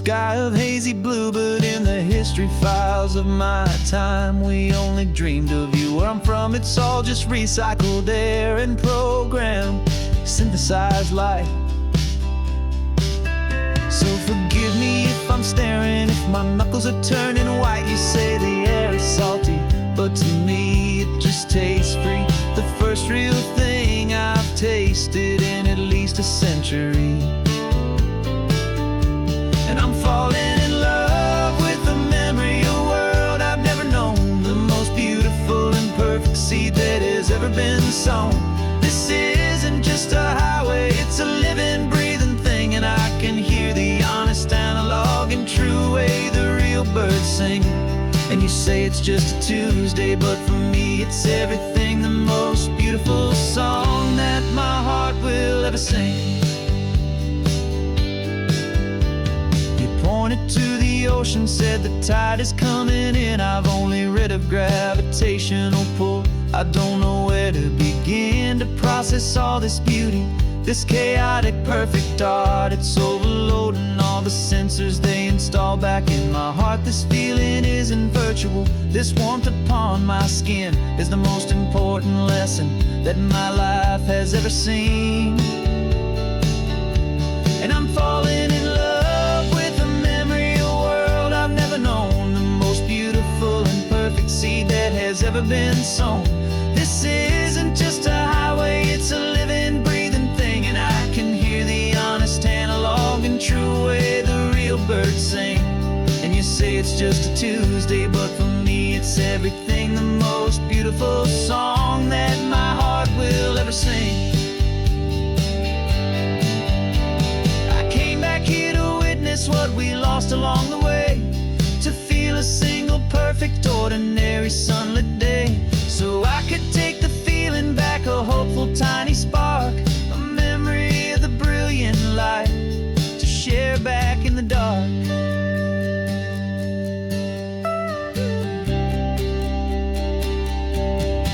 sky of hazy blue, but in the history files of my time, we only dreamed of you. Where I'm from, it's all just recycled air and programmed, synthesized light. So forgive me if I'm staring, if my knuckles are turning white. You say the air is salty, but to me it just tastes free. The first real thing I've tasted in at least a century. And I'm falling in love with the memory of a world I've never known, the most beautiful and perfect seed that has ever been sown. This isn't just a highway, it's a living, breathing thing, and I can hear the honest, analog, and true way the real birds sing. And you say it's just a Tuesday, but for me it's everything, the most beautiful song that my heart will ever sing. Pointed to the ocean, said the tide is coming in. I've only read of gravitational pull. I don't know where to begin to process all this beauty, this chaotic, perfect art. It's overloading all the sensors they install back in my heart. This feeling isn't virtual. This warmth upon my skin is the most important lesson that my life has ever seen. And I'm falling in love with a memory, a world I've never known, the most beautiful and perfect seed that has ever been sown. This isn't just a highway, it's a living, breathing thing, and I can hear the honest, analog, and true way the real birds sing. And you say it's just a Tuesday, but for me it's everything, the most beautiful song that my heart will ever sing. What we lost along the way, to feel a single perfect ordinary sunlit day, so I could take the feeling back, a hopeful tiny spark, a memory of the brilliant light to share back in the dark.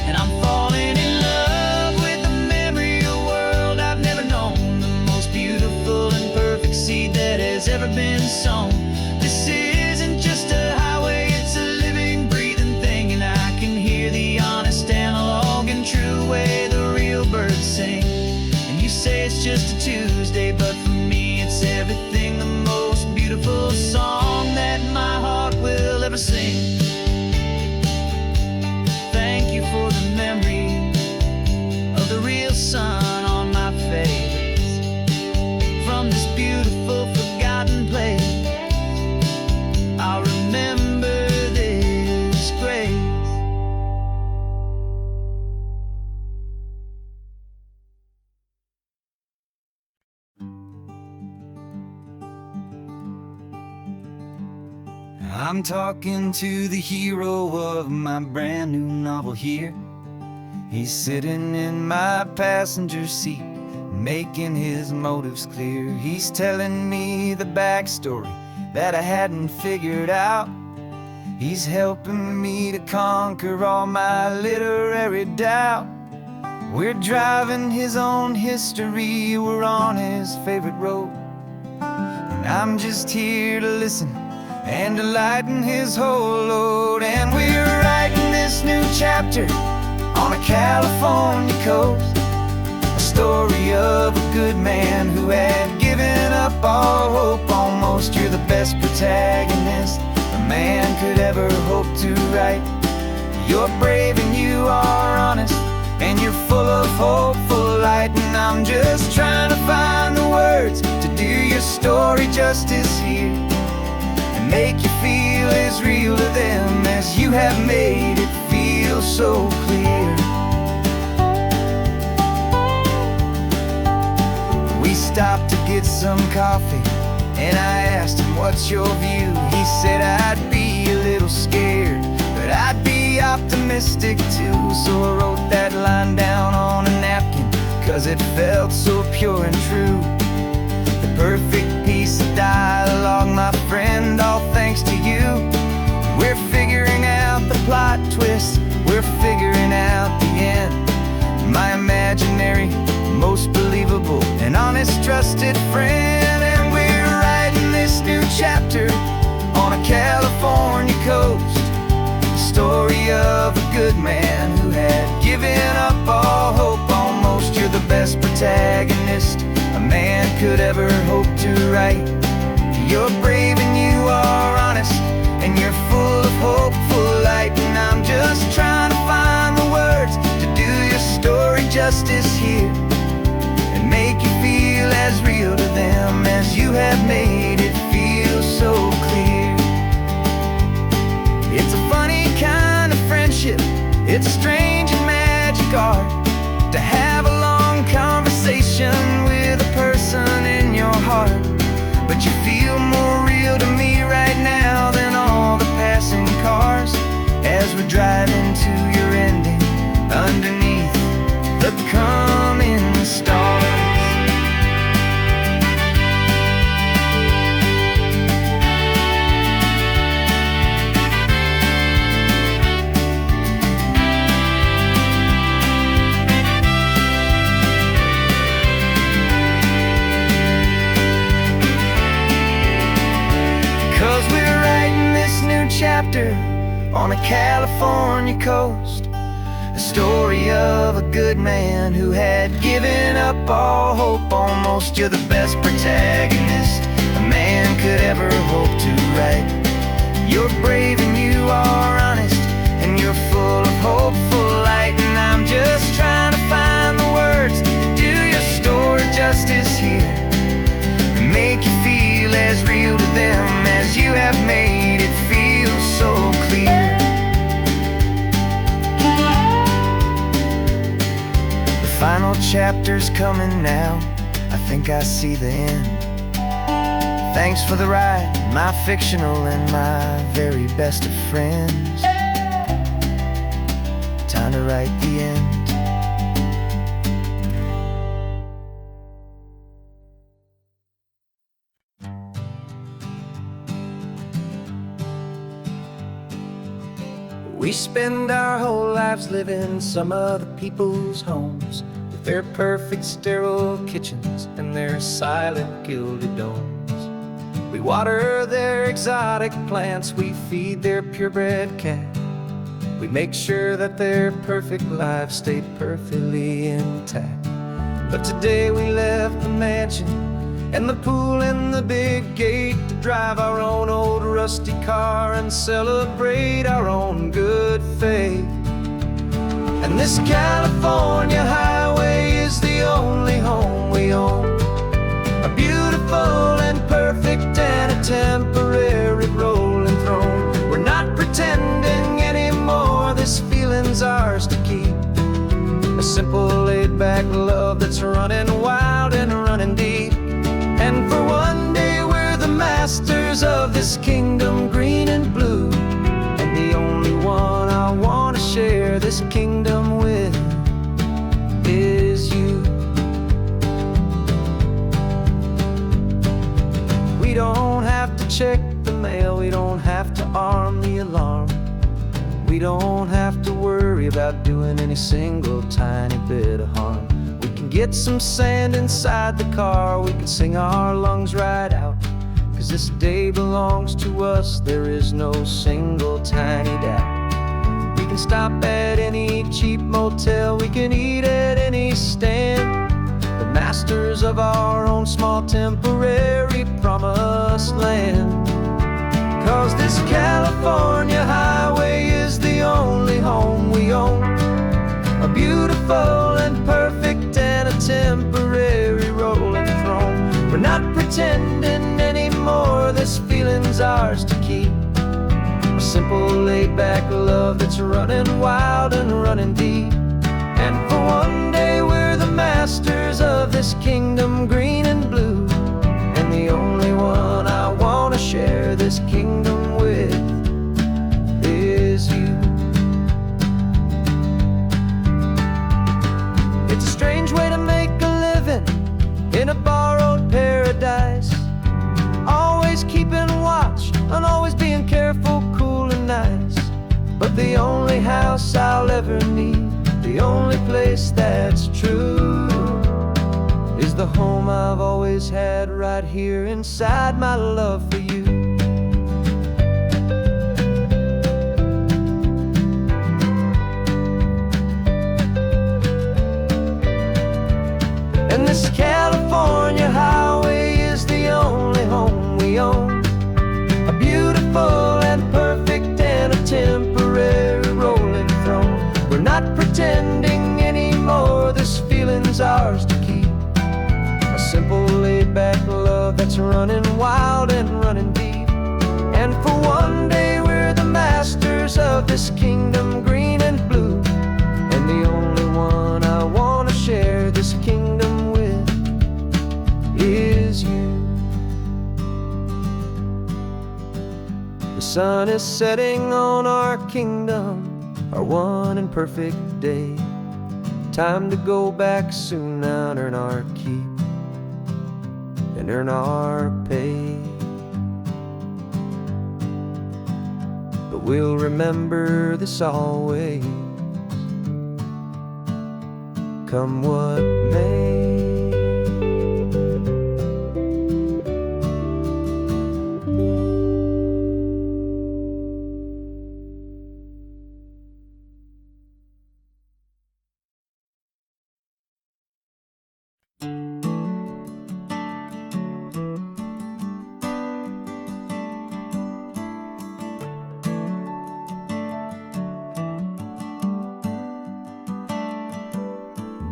And I'm falling in love with the memory of a world I've never known, the most beautiful and perfect seed that has ever been sown. This isn't just a highway, it's a living, breathing thing, and I can hear the honest, analog, and true way the real birds sing. And you say it's just a Tuesday, but for me it's everything, the most beautiful song that my heart will ever sing. Thank you for the memory of the real sun on my face, from this beautiful forgotten place. I'll remember this grace. I'm talking to the hero of my brand new novel here. He's sitting in my passenger seat, making his motives clear. He's telling me the backstory that I hadn't figured out. He's helping me to conquer all my literary doubt. We're driving his own history, we're on his favorite road, and I'm just here to listen and to lighten his whole load. And we're writing this new chapter on a California coast, a story of a good man who had given up all hope almost. You're the best protagonist a man could ever hope to write. You're brave and you are honest, and you're full of hopeful light. And I'm just trying to find the words to do your story justice here, and make you feel as real to them as you have made it feel so clear. We stopped to get some coffee, and I asked him, what's your view? He said, I'd be a little scared, but I'd be optimistic too. So I wrote that line down on a napkin, 'cause it felt so pure and true. The perfect piece of dialogue, my friend, all thanks to you. We're figuring out the plot twist, we're figuring out the end. My imaginary, most believable and honest, trusted friend. And we're writing this new chapter on a California coast. The story of a good man who had given up all hope almost. You're the best protagonist a man could ever hope to write. You're brave and you are honest, and you're full of hopeful light. And I'm just trying to find the words to do your story justice here, and make you feel as real to them as you have made it feel so clear. It's a funny kind of friendship, it's a strange and magic art to have a long conversation with a person in your heart. But you feel more real to me right now than all the passing cars, as we're driving to your ending underneath the coming stars. 'Cause we're writing this new chapter on a California coast, a story of a good man who had given up all hope almost. You're the best protagonist a man could ever hope to write. You're brave and you are honest, and you're full of hopeful light. And I'm just trying to find the words to do your story justice here, and make you feel as real to them as you have made it feel so clear. The final chapter's coming now, I think I see the end. Thanks for the ride, my fictional and my very best of friends. Time to write the end. We spend our whole lives living some other people's homes, with their perfect sterile kitchens and their silent gilded domes. We water their exotic plants, we feed their purebred cat. We make sure that their perfect lives stay perfectly intact. But today we left the mansion and the pool and the big gate to drive our own old rusty car and celebrate our own good faith. And this California highway is the only home we own, a beautiful and perfect and a temporary rolling throne. We're not pretending anymore, this feeling's ours to keep, a simple laid-back love that's running wild and running deep. And for one day we're the masters of this kingdom green and blue, and the only one I want to share this kingdom with is you. We don't have to check the mail, we don't have to arm the alarm, we don't have to worry about doing any single tiny bit of harm. We can get some sand inside the car, we can sing our lungs right out, 'cause this day belongs to us, there is no single tiny doubt. We can stop at any cheap motel, we can eat at any stand, the masters of our own small temporary promised land. 'Cause this California highway is the only home we own, a beautiful and perfect and a temporary rolling throne. We're not pretending anymore, this feeling's ours to keep, a simple laid-back love that's running wild and running deep. And for one day we're the masters of this kingdom green and blue, and the only one I want to share this kingdom with is you. It's a strange way to make a living in a borrowed paradise, always keeping watch and always being careful, cool and nice. But the only house I'll ever need, the only place that's true, is the home I've always had right here inside my love for you. This California highway is the only home we own. A beautiful and perfect and a temporary rolling throne. We're not pretending anymore, this feeling's ours to keep. A simple laid-back love that's running wild and running deep. And for one day we're the masters of this kingdom, green and blue. And the only one I want to share this kingdom with is you. The sun is setting on our kingdom, our one and perfect day. Time to go back soon now and earn our keep and earn our pay. But we'll remember this always, come what may.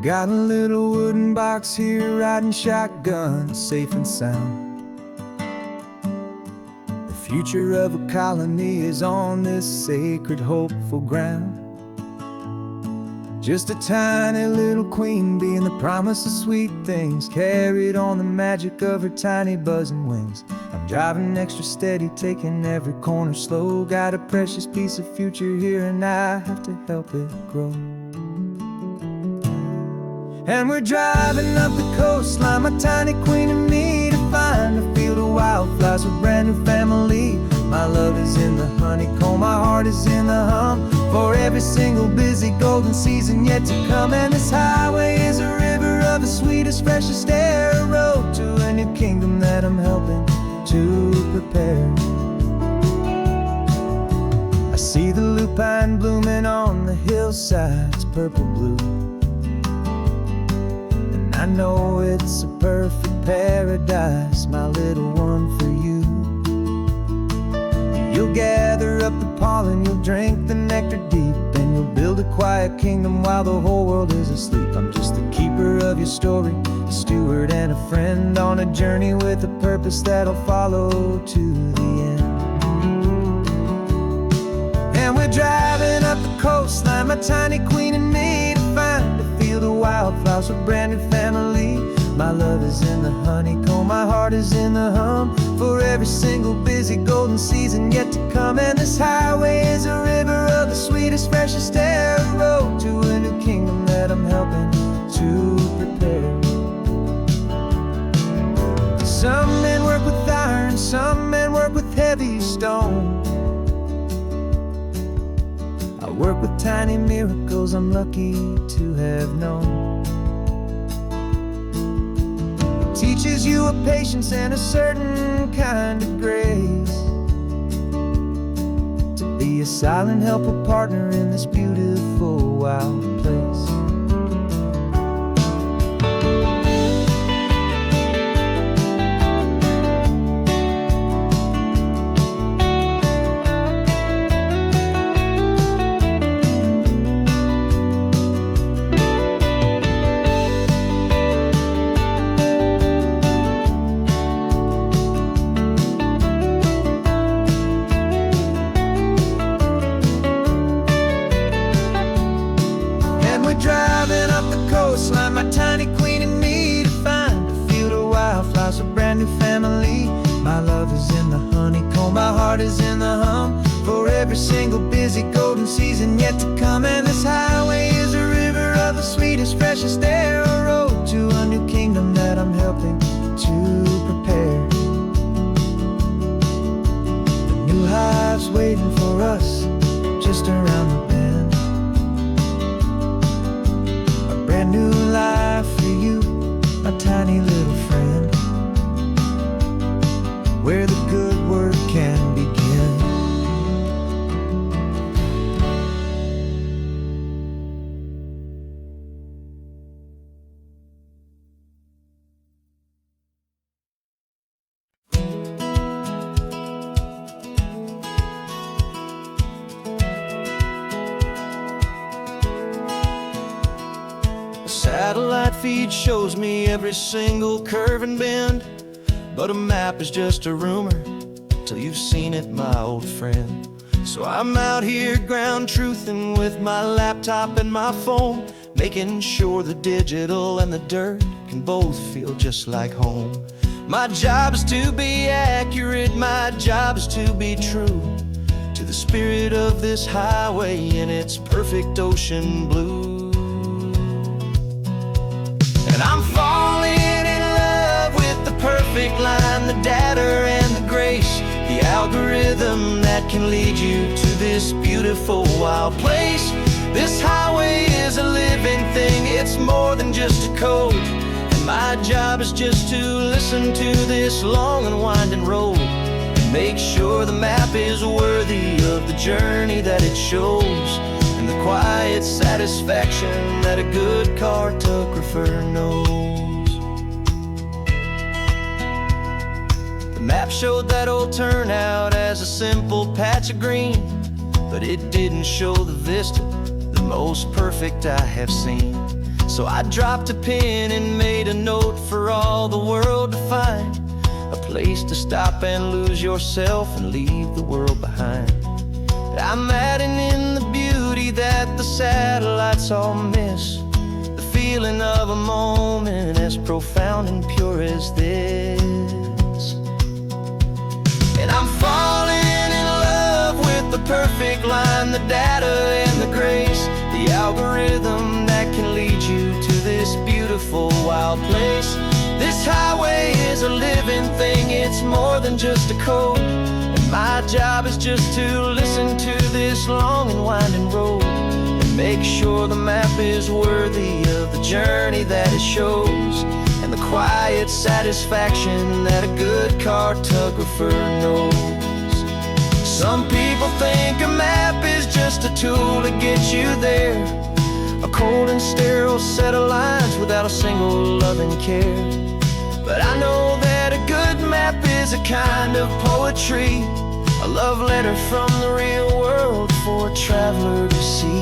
Got a little wooden box here, riding shotgun, safe and sound. The future of a colony is on this sacred, hopeful ground. Just a tiny little queen bee and the promise of sweet things, carried on the magic of her tiny buzzing wings. I'm driving extra steady, taking every corner slow. Got a precious piece of future here and I have to help it grow. And we're driving up the coastline, my tiny queen and me, to find a field of wildflowers with brand new family. My love is in the honeycomb, my heart is in the hum, for every single busy golden season yet to come. And this highway is a river of the sweetest, freshest air, a road to a new kingdom that I'm helping to prepare. I see the lupine blooming on the hillsides, purple blue. I know it's a perfect paradise, my little one, for you. You'll gather up the pollen, you'll drink the nectar deep, and you'll build a quiet kingdom while the whole world is asleep. I'm just the keeper of your story, a steward and a friend, on a journey with a purpose that'll follow to the end. And we're driving up the coastline, my tiny queen and me, to find a field of wildflowers with brand new family. My love is in the honeycomb, my heart is in the hum, for every single busy golden season yet to come. And this highway is a river of the sweetest, freshest air, a road to a new kingdom that I'm helping to prepare. Some men work with iron, some men work with heavy stone. I work with tiny miracles I'm lucky to have known. It teaches you a patience and a certain kind of grace, to be a silent helper partner in this beautiful wild place. Driving up the coastline, my tiny queen and me, to find a field of wildflowers, a brand new family. My love is in the honeycomb, my heart is in the hum, for every single busy golden season yet to come. And this highway is a river of the sweetest, freshest air, a road to a new kingdom that I'm helping to prepare. The new hive's waiting for us just around the bend. Brand new life for you, my tiny little friend, where the good work can begin. satellite feed shows me every single curve and bend, but a map is just a rumor till you've seen it, my old friend. So I'm out here ground truthing with my laptop and my phone, making sure the digital and the dirt can both feel just like home. My job is to be accurate, my job is to be true to the spirit of this highway in its perfect ocean blue. And I'm falling in love with the perfect line, the data and the grace, the algorithm that can lead you to this beautiful wild place. This highway is a living thing, it's more than just a code. And my job is just to listen to this long and winding road and make sure the map is worthy of the journey that it shows, and the quiet satisfaction that a good cartographer knows. The map showed that old turnout as a simple patch of green, but it didn't show the vista, the most perfect I have seen. So I dropped a pin and made a note for all the world to find, a place to stop and lose yourself and leave the world behind. But I'm adding in the beauty that the satellites all miss, the feeling of a moment as profound and pure as this. And I'm falling in love with the perfect line, the data and the grace, the algorithm that can lead you to this beautiful wild place. This highway is a living thing, it's more than just a code. And my job is just to listen to this long and winding road and make sure the map is worthy of the journey that it shows, and the quiet satisfaction that a good cartographer knows. Some people think a map is just a tool to get you there, a cold and sterile set of lines without a single loving care. But I know that a good map is a kind of poetry, a love letter from the real world for a traveler to see.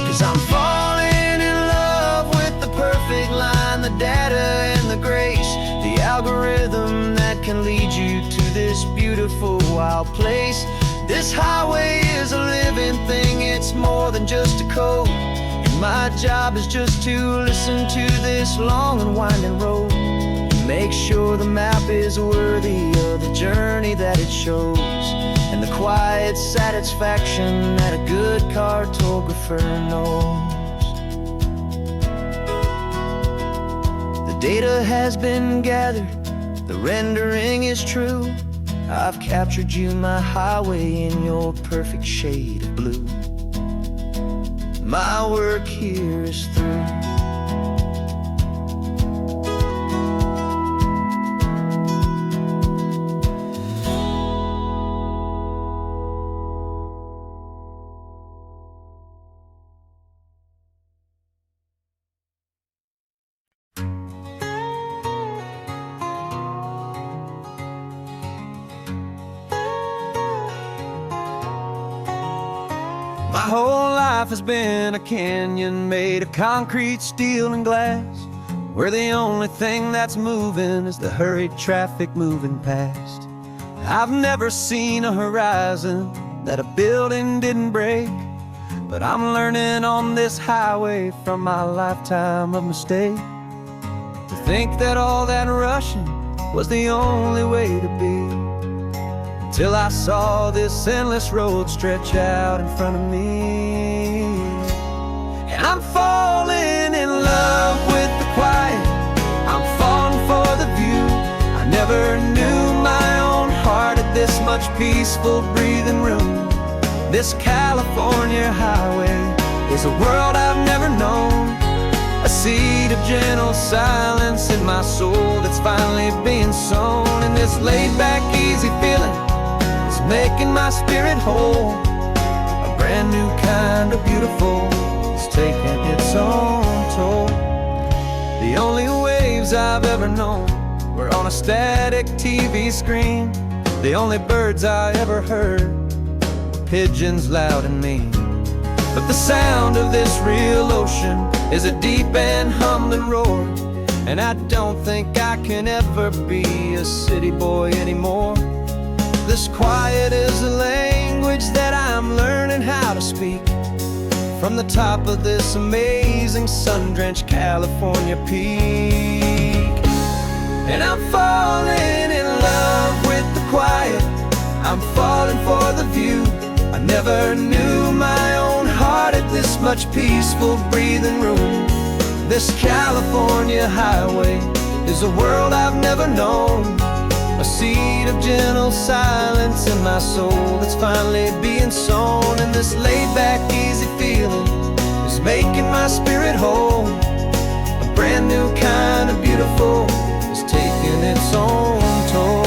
'Cause I'm falling in love with the perfect line, the data and the grace, the algorithm that can lead you to this beautiful wild place. This highway is a living thing, it's more than just a code. And my job is just to listen to this long and winding road and make sure the map is worthy of the journey that it shows, and the quiet satisfaction that a good cartographer knows. The data has been gathered, the rendering is true. I've captured you, my highway, in your perfect shade of blue. My work here is through. My whole life has been a canyon made of concrete, steel, and glass, where the only thing that's moving is the hurried traffic moving past. I've never seen a horizon that a building didn't break, but I'm learning on this highway from my lifetime of mistakes to think that all that rushing was the only way to be. Till I saw this endless road stretch out in front of me. And I'm falling in love with the quiet, I'm falling for the view. I never knew my own heart had this much peaceful breathing room. This California highway is a world I've never known, a seed of gentle silence in my soul that's finally being sown. And this laid-back, easy feeling is making my spirit whole. A brand new kind of beautiful is taking its own toll. The only waves I've ever known were on a static TV screen. The only birds I ever heard were pigeons loud and mean. But the sound of this real ocean is a deep and humbling roar, and I don't think I can ever be a city boy anymore. This quiet is a language that I'm learning how to speak from the top of this amazing sun-drenched California peak. And I'm falling in love with the quiet, I'm falling for the view. I never knew my own heart had this much peaceful breathing room. This California highway is a world I've never known, a seed of gentle silence in my soul that's finally being sown. And this laid-back, easy feeling is making my spirit whole. A brand new kind of beautiful is taking its own toll.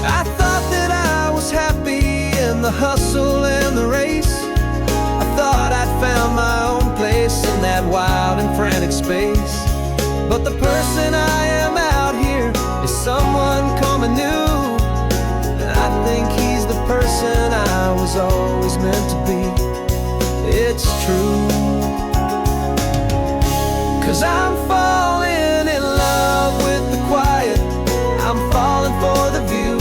I thought that I was happy in the hustle and the race. I thought I'd found my own place in that wild and frantic space. But the person I am out here is someone coming new, and I think he's the person I was always meant to be. It's true, 'cause I'm falling in love with the quiet, I'm falling for the view.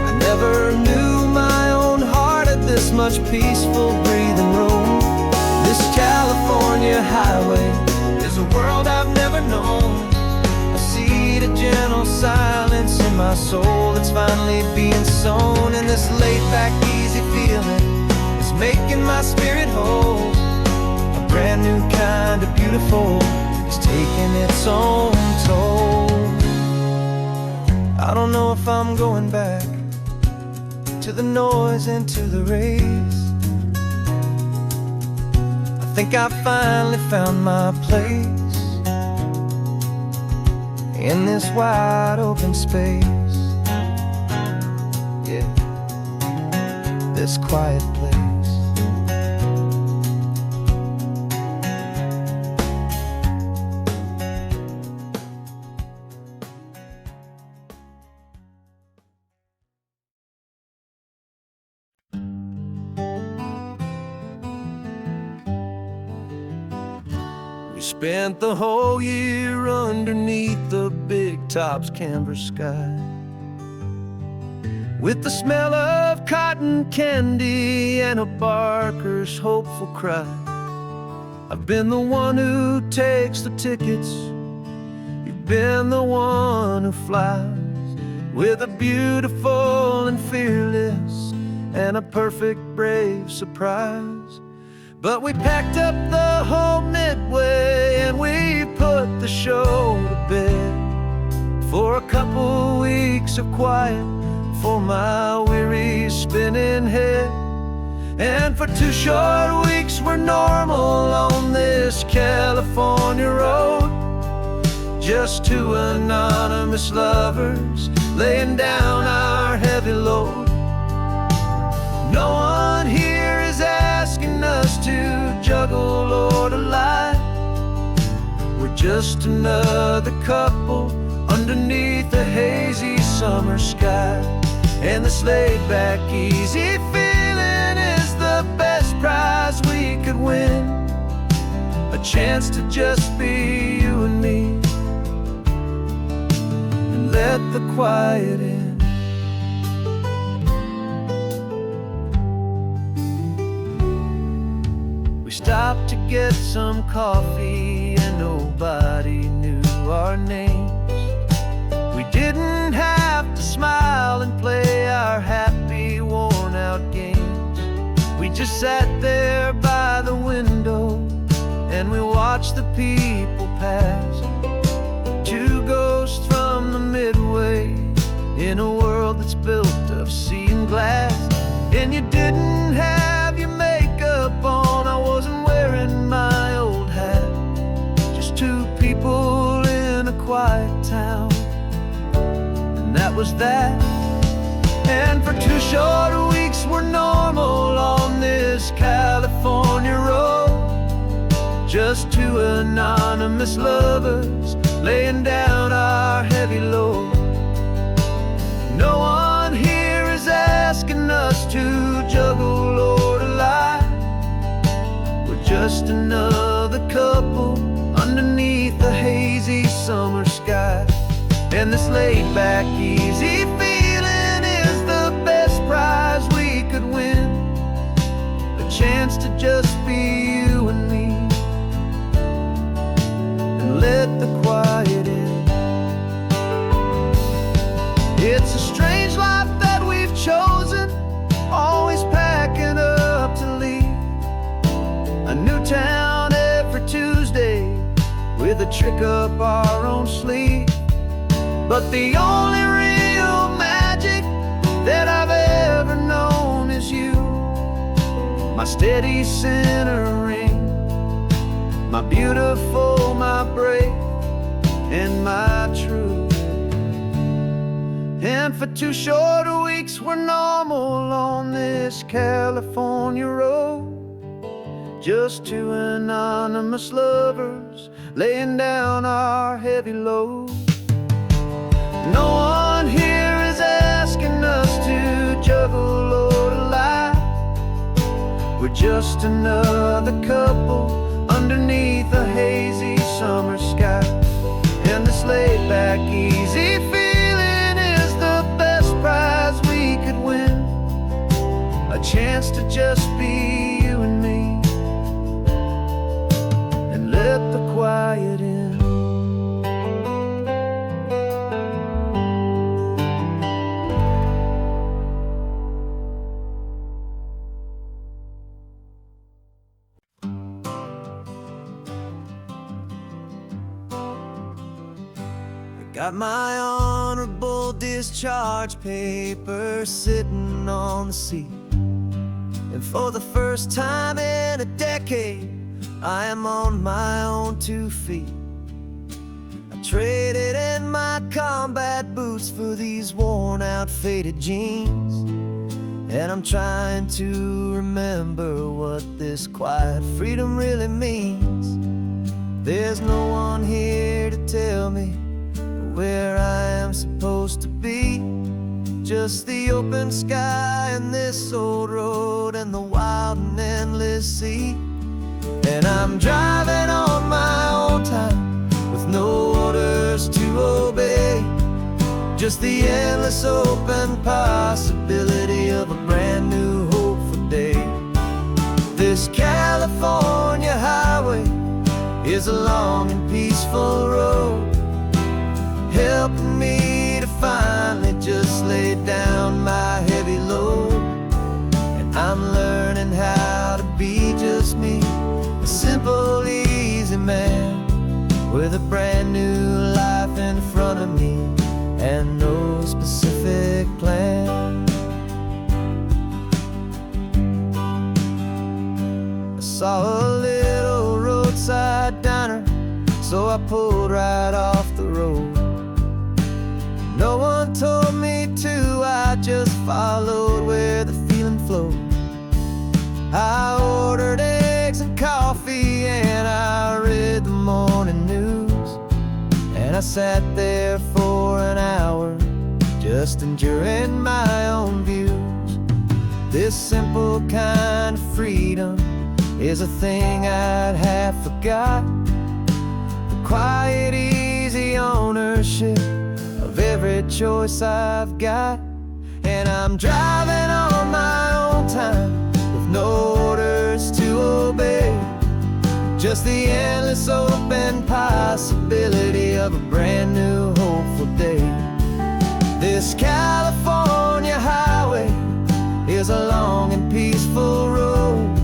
I never knew my own heart had this much peaceful breathing room. This California highway is a world I've never known, a seed of gentle silence in my soul that's finally being sown. And this laid-back, easy feeling is making my spirit whole. A brand new kind of beautiful is taking its own toll. I don't know if I'm going back to the noise and to the race. I think I finally found my place in this wide open space. Yeah, this quiet place. Spent the whole year underneath the big top's canvas sky, with the smell of cotton candy and a barker's hopeful cry. I've been the one who takes the tickets, you've been the one who flies, with a beautiful and fearless and a perfect brave surprise. But we packed up the whole Midway and we put the show to bed for a couple weeks of quiet for my weary spinning head. And for 2 short weeks we're normal on this California road, just 2 anonymous lovers laying down our heavy load. No one here is asking us to juggle or to lie. We're just another couple underneath a hazy summer sky. And this laid-back, easy feeling is the best prize we could win, a chance to just be you and me, and let the quiet in. Stopped to get some coffee and nobody knew our names. We didn't have to smile and play our happy, worn-out games. We just sat there by the window and we watched the people pass. 2 ghosts from the Midway in a world that's built of sea and glass. And you didn't have your makeup on, I wasn't wearing my old hat. Just 2 people in a quiet town, and that that was that. And for 2 short weeks we're normal on this California road. Just 2 anonymous lovers laying down our heavy load. No one here is asking us to juggle or to lie. We're just another couple underneath the hazy summer sky. And this laid-back, easy feeling is the best prize we could win. A chance to just be you and me, and let the quiet in. It's a strange life that we've chosen, always packing up to leave. A new town every Tuesday, with a trick up our own sleeve. But the only real magic that I've ever known is you, my steady centering, my beautiful, my brave, and my true. And for 2 short weeks we're normal on this California road. Just 2 anonymous lovers laying down our heavy load. No one here is asking us to juggle or to lie. We're just another couple underneath a hazy summer sky. And this laid-back, easy feeling is the best prize we could win. A chance to just be you and me, and let the quiet in. Got my honorable discharge paper sitting on the seat. And for the first time in a decade, I am on my own 2 feet. I traded in my combat boots for these worn out faded jeans. And I'm trying to remember what this quiet freedom really means. There's no one here to tell me where I am supposed to be. Just the open sky and this old road and the wild and endless sea. And I'm driving on my own time with no orders to obey. Just the endless open possibility of a brand new hopeful day. This California highway is a long and peaceful road, helping me to finally just lay down my heavy load. And I'm learning how to be just me, a simple, easy man with a brand new life in front of me and no specific plan. I saw a little roadside diner, so I pulled right off the road. No one told me to, I just followed where the feeling flowed. I ordered eggs and coffee and I read the morning news. And I sat there for an hour, just enduring my own views. This simple kind of freedom is a thing I'd have forgot. The quiet, easy ownership of every choice I've got. And I'm driving on my own time with no orders to obey. Just the endless open possibility of a brand new hopeful day. This California highway is a long and peaceful road,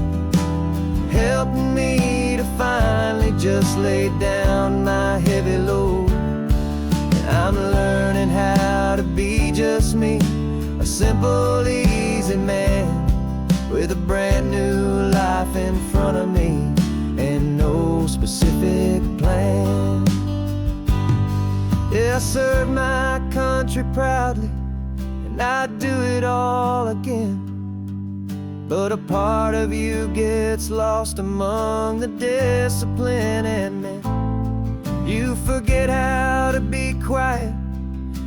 helping me to finally just lay down my heavy load. I'm learning how to be just me, a simple, easy man with a brand new life in front of me and no specific plan. Yeah, I served my country proudly, and I'd do it all again. But a part of you gets lost among the discipline and men. You forget how to be quiet,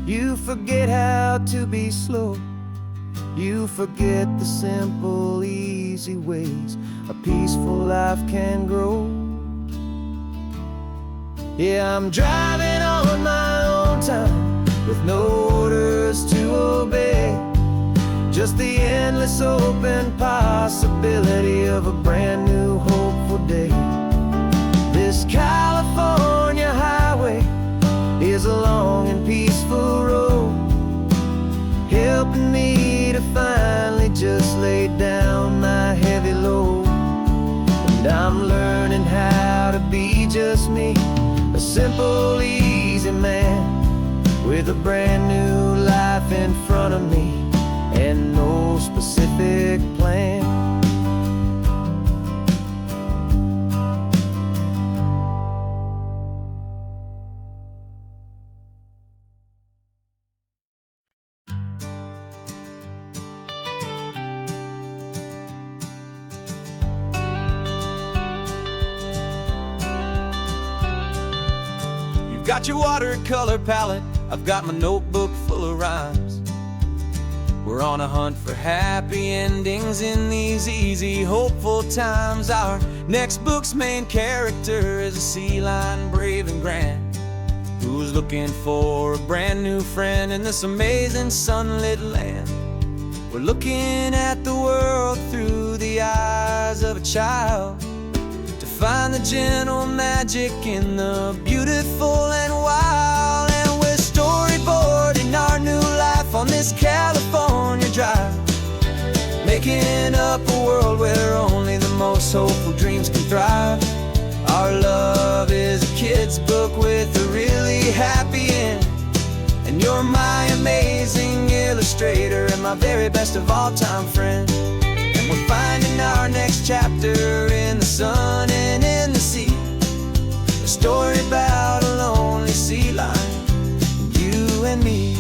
you forget how to be slow, you forget the simple, easy ways a peaceful life can grow. Yeah, I'm driving on my own time with no orders to obey, just the endless open possibility of a brand new hopeful day. This California highway is a long and peaceful road, helping me to finally just lay down my heavy load. And I'm learning how to be just me, a simple, easy man with a brand new life in front of me and no specific plan. You've got your watercolor palette, I've got my notebook full of rhymes. We're on a hunt for happy endings in these easy, hopeful times. Our next book's main character is a sea lion, brave and grand, who's looking for a brand new friend in this amazing sunlit land. We're looking at the world through the eyes of a child, to find the gentle magic in the beautiful and wild. And we're storyboarding our new life on this California drive, making up a world where only the most hopeful dreams can thrive. Our love is a kid's book with a really happy end, and you're my amazing illustrator and my very best of all time friend. And we're finding our next chapter in the sun and in the sea, a story about a lonely sea lion, you and me.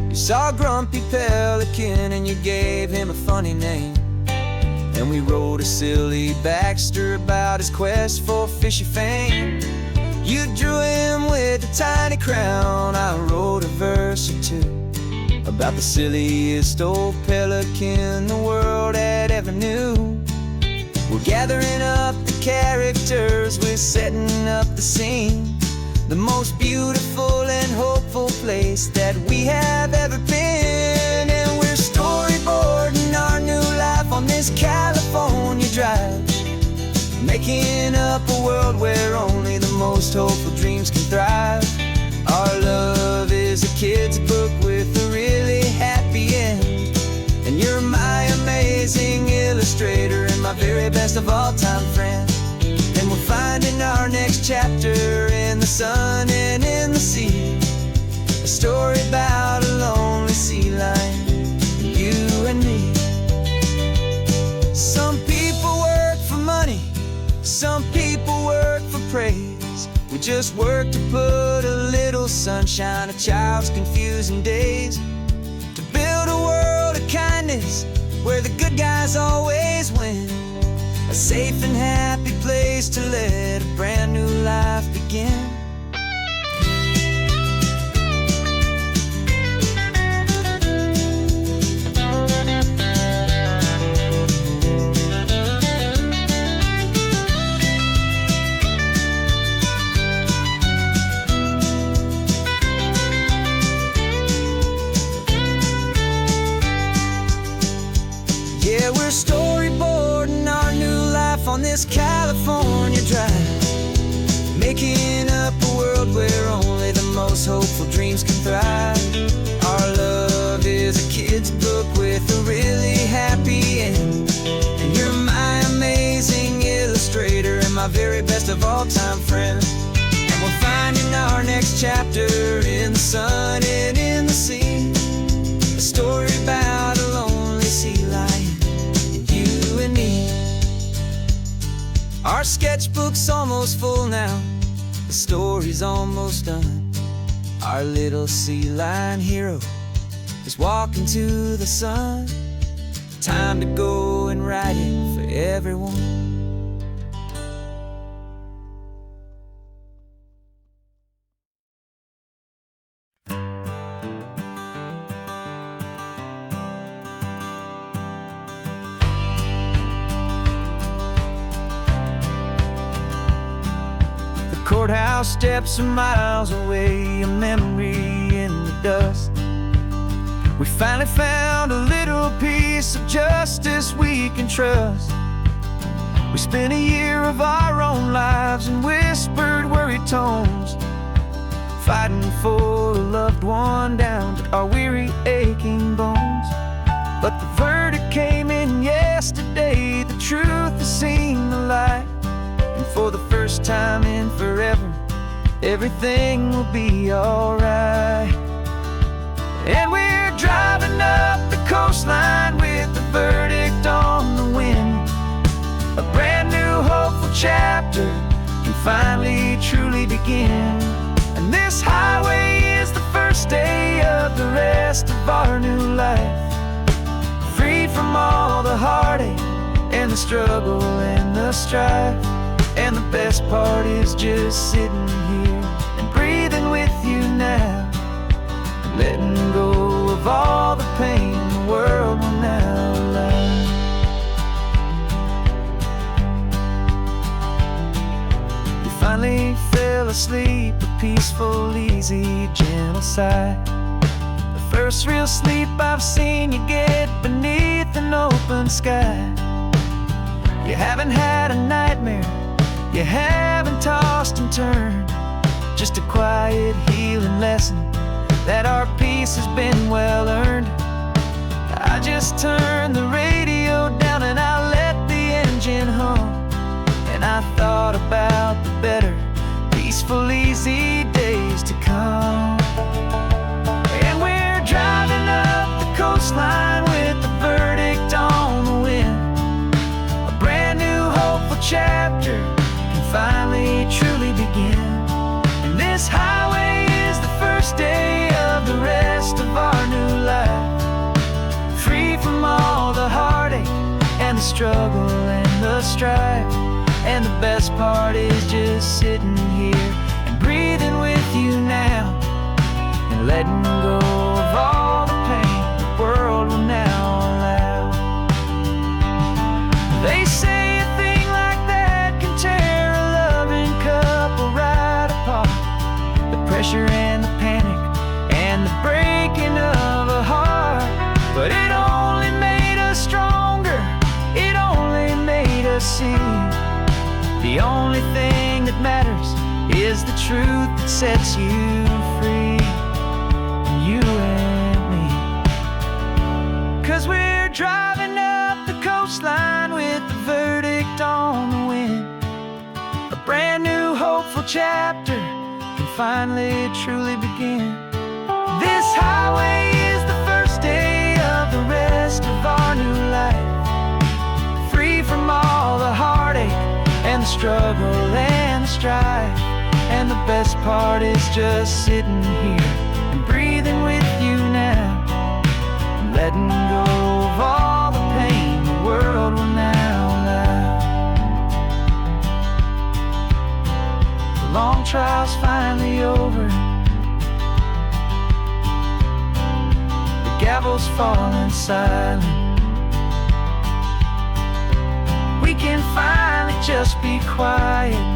You saw a grumpy pelican and you gave him a funny name, and we wrote a silly Baxter about his quest for fishy fame. You drew him with a tiny crown, I wrote a verse or two about the silliest old pelican the world had ever knew. We're gathering up the characters, we're setting up the scene, the most beautiful and hopeful place that we have ever been. And we're storyboarding our new life on this California drive, making up a world where only the most hopeful dreams can thrive. Our love is a kid's book with a really happy end, and you're my amazing illustrator and my very best of all time friend. And we're finding our next chapter in the sun and in the sea, a story about a lonely sea lion, you and me. Some people work for money, some people work for praise. We just work to put a little sunshine in a child's confusing days, to build a world of kindness where the good guys always win, a safe and happy place to let a brand new life begin. Yeah, we're storyboarding our new life on this California drive, making up a world where only the most hopeful dreams can thrive. Our love is a kid's book with a really happy end, and you're my amazing illustrator and my very best of all time friend. And we're finding our next chapter in the sun and in the sea, a story about a lonely sea lion, you and me. Our sketchbook's almost full now, the story's almost done. Our little sea lion hero is walking to the sun. Time to go and write it for everyone. Courthouse steps are miles away, a memory in the dust. We finally found a little piece of justice we can trust. We spent a year of our own lives in whispered, worried tones, fighting for a loved one down to our weary, aching bones. But the verdict came in yesterday, the truth has seen the light. And for the first time in forever, everything will be alright. And we're driving up the coastline with the verdict on the wind. A brand new hopeful chapter can finally truly begin. And this highway is the first day of the rest of our new life, freed from all the heartache and the struggle and the strife. And the best part is just sitting here and breathing with you now, letting go of all the pain the world will now allow. You finally fell asleep, a peaceful, easy, gentle sigh. The first real sleep I've seen you get beneath an open sky. You haven't had a nightmare, you haven't tossed and turned, just a quiet healing lesson that our peace has been well earned. I just turned the radio down and I let the engine hum, and I thought about the better, peaceful, easy days to come. And we're driving up the coastline with the verdict on the wind. A brand new hopeful chapter finally truly begin. And this highway is the first day of the rest of our new life, free from all the heartache and the struggle and the strife. And the best part is just sitting here and breathing with you now, and letting go of all the pain the world will now allow. They say a thing like that can tear pressure and the panic and the breaking of a heart. But it only made us stronger, it only made us see the only thing that matters is the truth that sets you free, you and me. 'Cause we're driving up the coastline with the verdict on the wind. A brand new hopeful chapter finally truly begin. This highway is the first day of the rest of our new life, free from all the heartache and the struggle and the strife. And the best part is just sitting here and breathing with you now, and letting go of all the pain the world will now allow. The long trial's finally over, the gavel's falling silent. We can finally just be quiet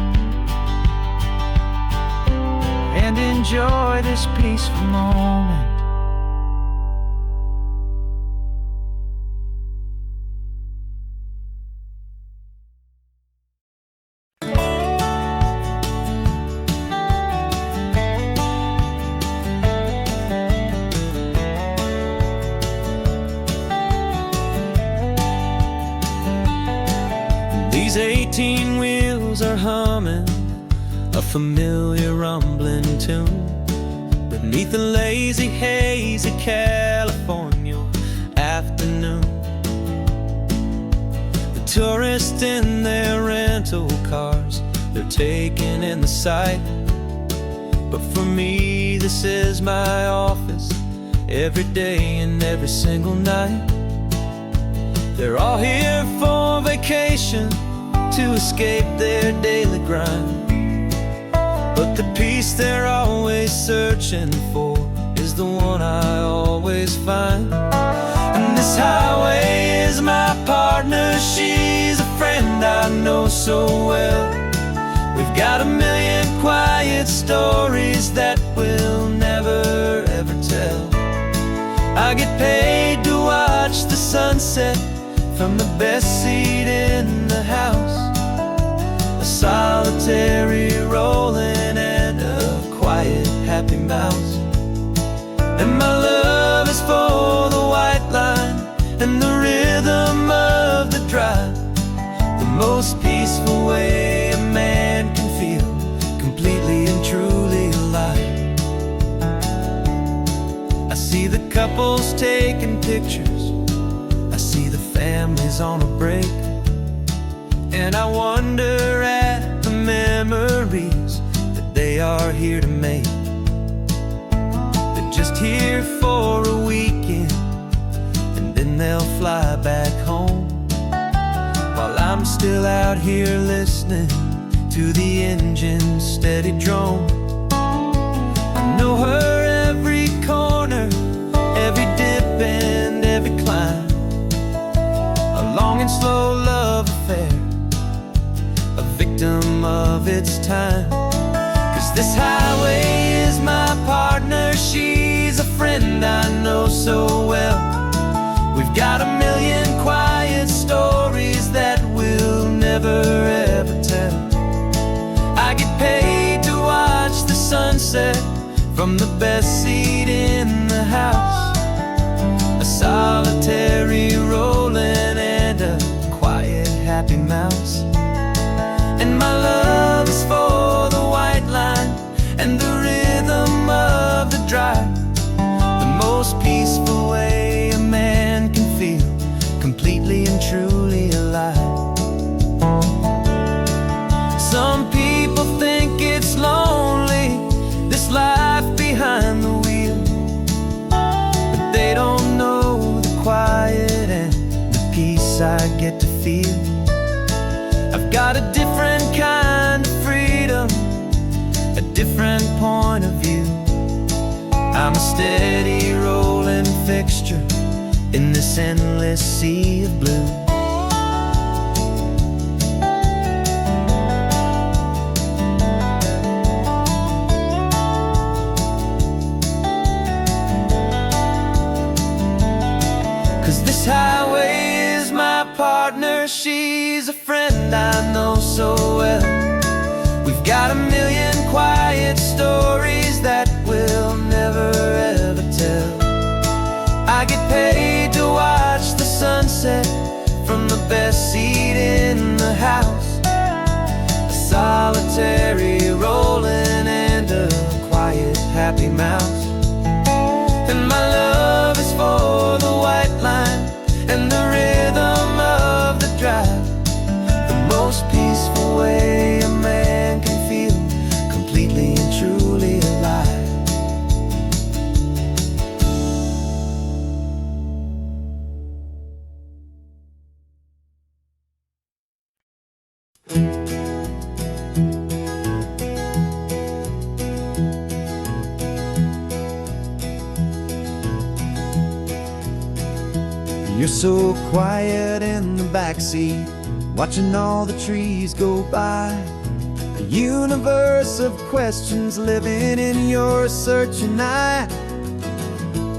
and enjoy this peaceful moment. These 18 wheels are humming a familiar rumbling tune beneath the lazy haze of California afternoon. The tourists in their rental cars, they're taking in the sight But for me, this is my office, every day and every single night. They're all here for vacation, to escape their daily grind. But the peace they're always searching for is the one I always find. And this highway is my partner, she's a friend I know so well. We've got a million quiet stories that we'll never ever tell. I get paid to watch the sunset from the best seat in the house, a solitary rolling and a quiet happy mouse. And my love is for the white line and the rhythm of the drive, the most peaceful way a man can feel completely and truly alive. I see the couples taking pictures, I see the families on a break, and I wonder at the memories that they are here to make. They're just here for a weekend, and then they'll fly back home, while I'm still out here listening to the engine's steady drone. I know her every corner, every dip and every climb, a long and slow love affair, a victim of its time. 'Cause this highway is my partner, she's a friend I know so well. We've got a million quiet stories that we'll never ever tell. I get paid to watch the sunset from the best seat in the house, a solitary rolling and a quiet happy mouse. And my love is for the white line and the rhythm of the drive, the most peaceful way a man can feel completely and truly alive. Some people think it's lonely, this life behind the wheel, but they don't know the quiet and the peace I get to feel. I've got a different kind of freedom, a different point of view. I'm a steady rolling fixture in this endless sea of blue. This highway is my partner, she's a friend I know so well. We've got a million quiet stories that we'll never ever tell. I get paid to watch the sunset from the best seat in the house, a solitary rolling and a quiet happy mouse. And my love is for the white line and the rhythm of the drive, the most peaceful way a man can feel completely and truly alive. You're so quiet in the backseat, watching all the trees go by. A universe of questions living in your searching eye.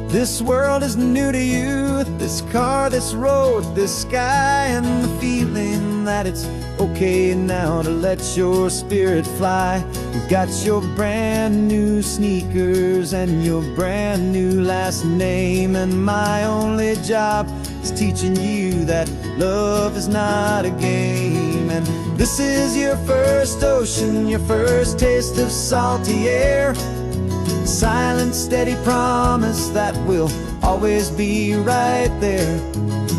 This world is new to you, this car, this road, this sky, and the feeling that it's okay now to let your spirit fly. You've got your brand new sneakers and your brand new last name, and my only job is teaching you that love is not a game. And this is your first ocean, your first taste of salty air, silent, steady promise that we'll always be right there.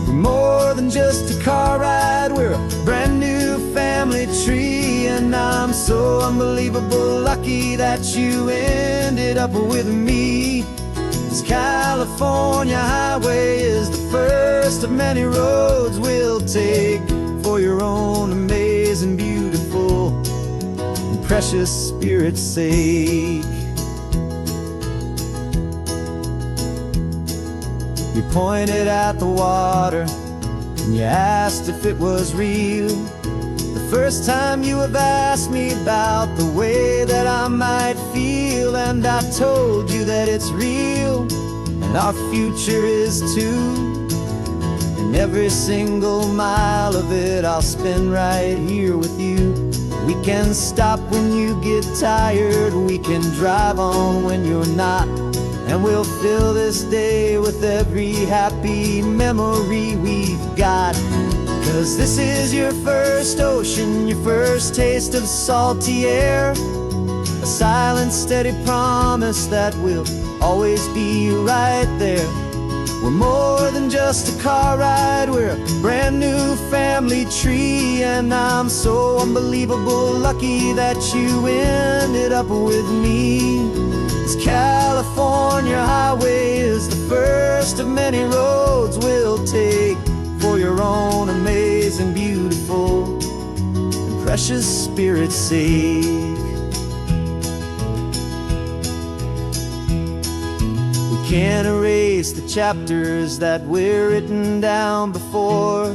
We're more than just a car ride, we're a brand new family tree. And I'm so unbelievable lucky that you ended up with me. This California highway is the first of many roads we'll take for your own amazing, beautiful, and precious spirit's sake. You pointed at the water and you asked if it was real. The first time you have asked me about the way that I might feel, and I told you that it's real and our future is too. And every single mile of it I'll spend right here with you. We can stop when you get tired, we can drive on when you're not, and we'll fill this day with every happy memory we've got. 'Cause this is your first ocean, your first taste of salty air, a silent, steady promise that we'll always be right there. We're more than just a car ride, we're a brand new family tree. And I'm so unbelievable lucky that you ended up with me. This California highway is the first of many roads we'll take for your own amazing, beautiful, and precious spirit's sake. We can't erase the chapters that we're written down before,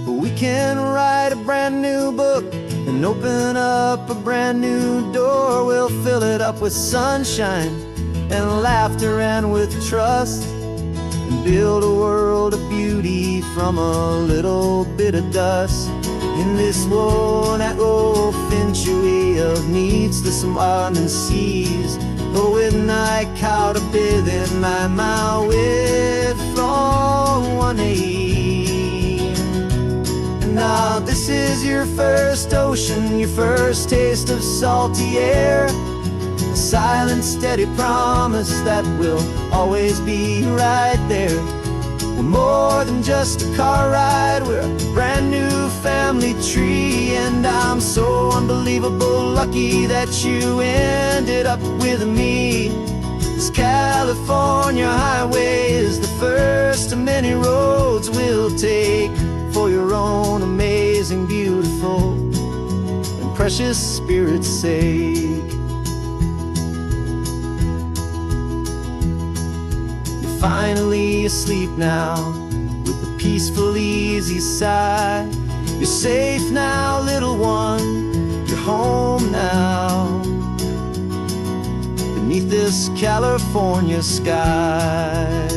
but we can write a brand new book and open up a brand new door. We'll fill it up with sunshine and laughter and with trust, and build a world of beauty from a little bit of dust. In this world that finchuí of needs to some winding seas, but with night caught a bit in my way from one aim. And now this is your first ocean, your first taste of salty air, a silent, steady promise that we'll always be right there. We're more than just a car ride, we're a brand new family tree. And I'm so unbelievable lucky that you ended up with me. This California highway is the first of many roads we'll take for your own amazing, beautiful, and precious spirit's sake. You're finally asleep now with a peaceful, easy sigh. You're safe now, little one, you're home now, beneath this California sky.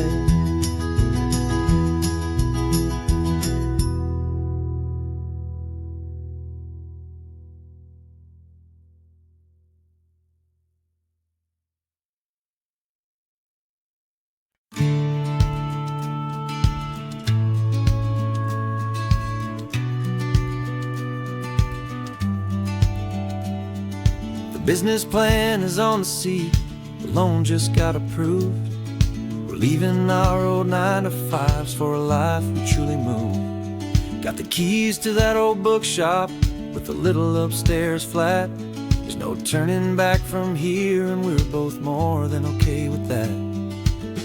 Business plan is on the seat, the loan just got approved. We're leaving our old 9-to-5s for a life we truly move. Got the keys to that old bookshop with the little upstairs flat. There's no turning back from here, and we're both more than okay with that.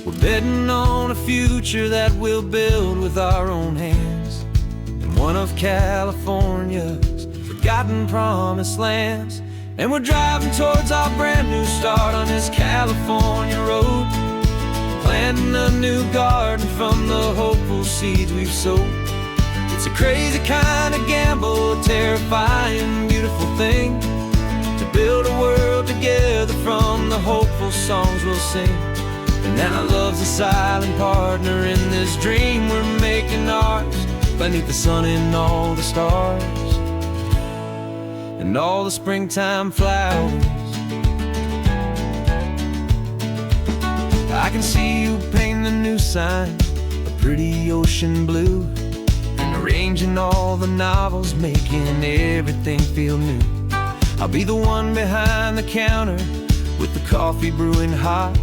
We're betting on a future that we'll build with our own hands, in one of California's forgotten promised lands. And we're driving towards our brand new start on this California road, planting a new garden from the hopeful seeds we've sowed. It's a crazy kind of gamble, a terrifying, beautiful thing, to build a world together from the hopeful songs we'll sing. And now love's a silent partner in this dream we're making ours, beneath the sun and all the stars and all the springtime flowers. I can see you painting a new sign, a pretty ocean blue, and arranging all the novels, making everything feel new. I'll be the one behind the counter with the coffee brewing hot,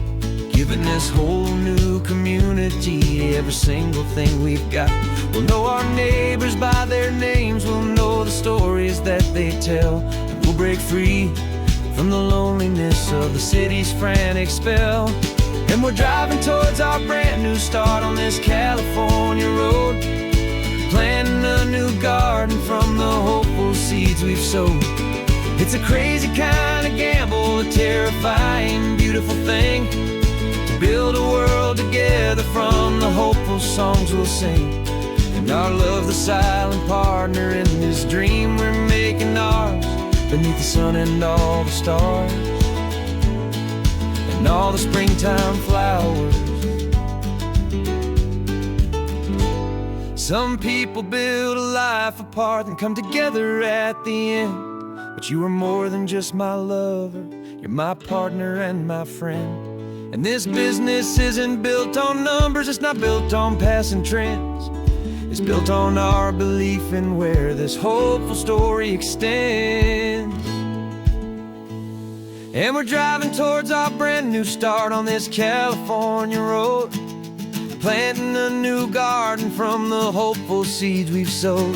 giving this whole new community every single thing we've got. We'll know our neighbors by their names, we'll know the stories that they tell, and we'll break free from the loneliness of the city's frantic spell. And we're driving towards our brand new start on this California road, planting a new garden from the hopeful seeds we've sowed. It's a crazy kind of gamble, a terrifying, beautiful thing, to build a world together from the hopeful songs we'll sing. And our love, the silent partner in this dream we're making ours, beneath the sun and all the stars, and all the springtime flowers. Some people build a life apart and come together at the end, but you are more than just my lover, you're my partner and my friend. And this business isn't built on numbers, it's not built on passing trends, it's built on our belief in where this hopeful story extends. And we're driving towards our brand new start on this California road, planting a new garden from the hopeful seeds we've sowed.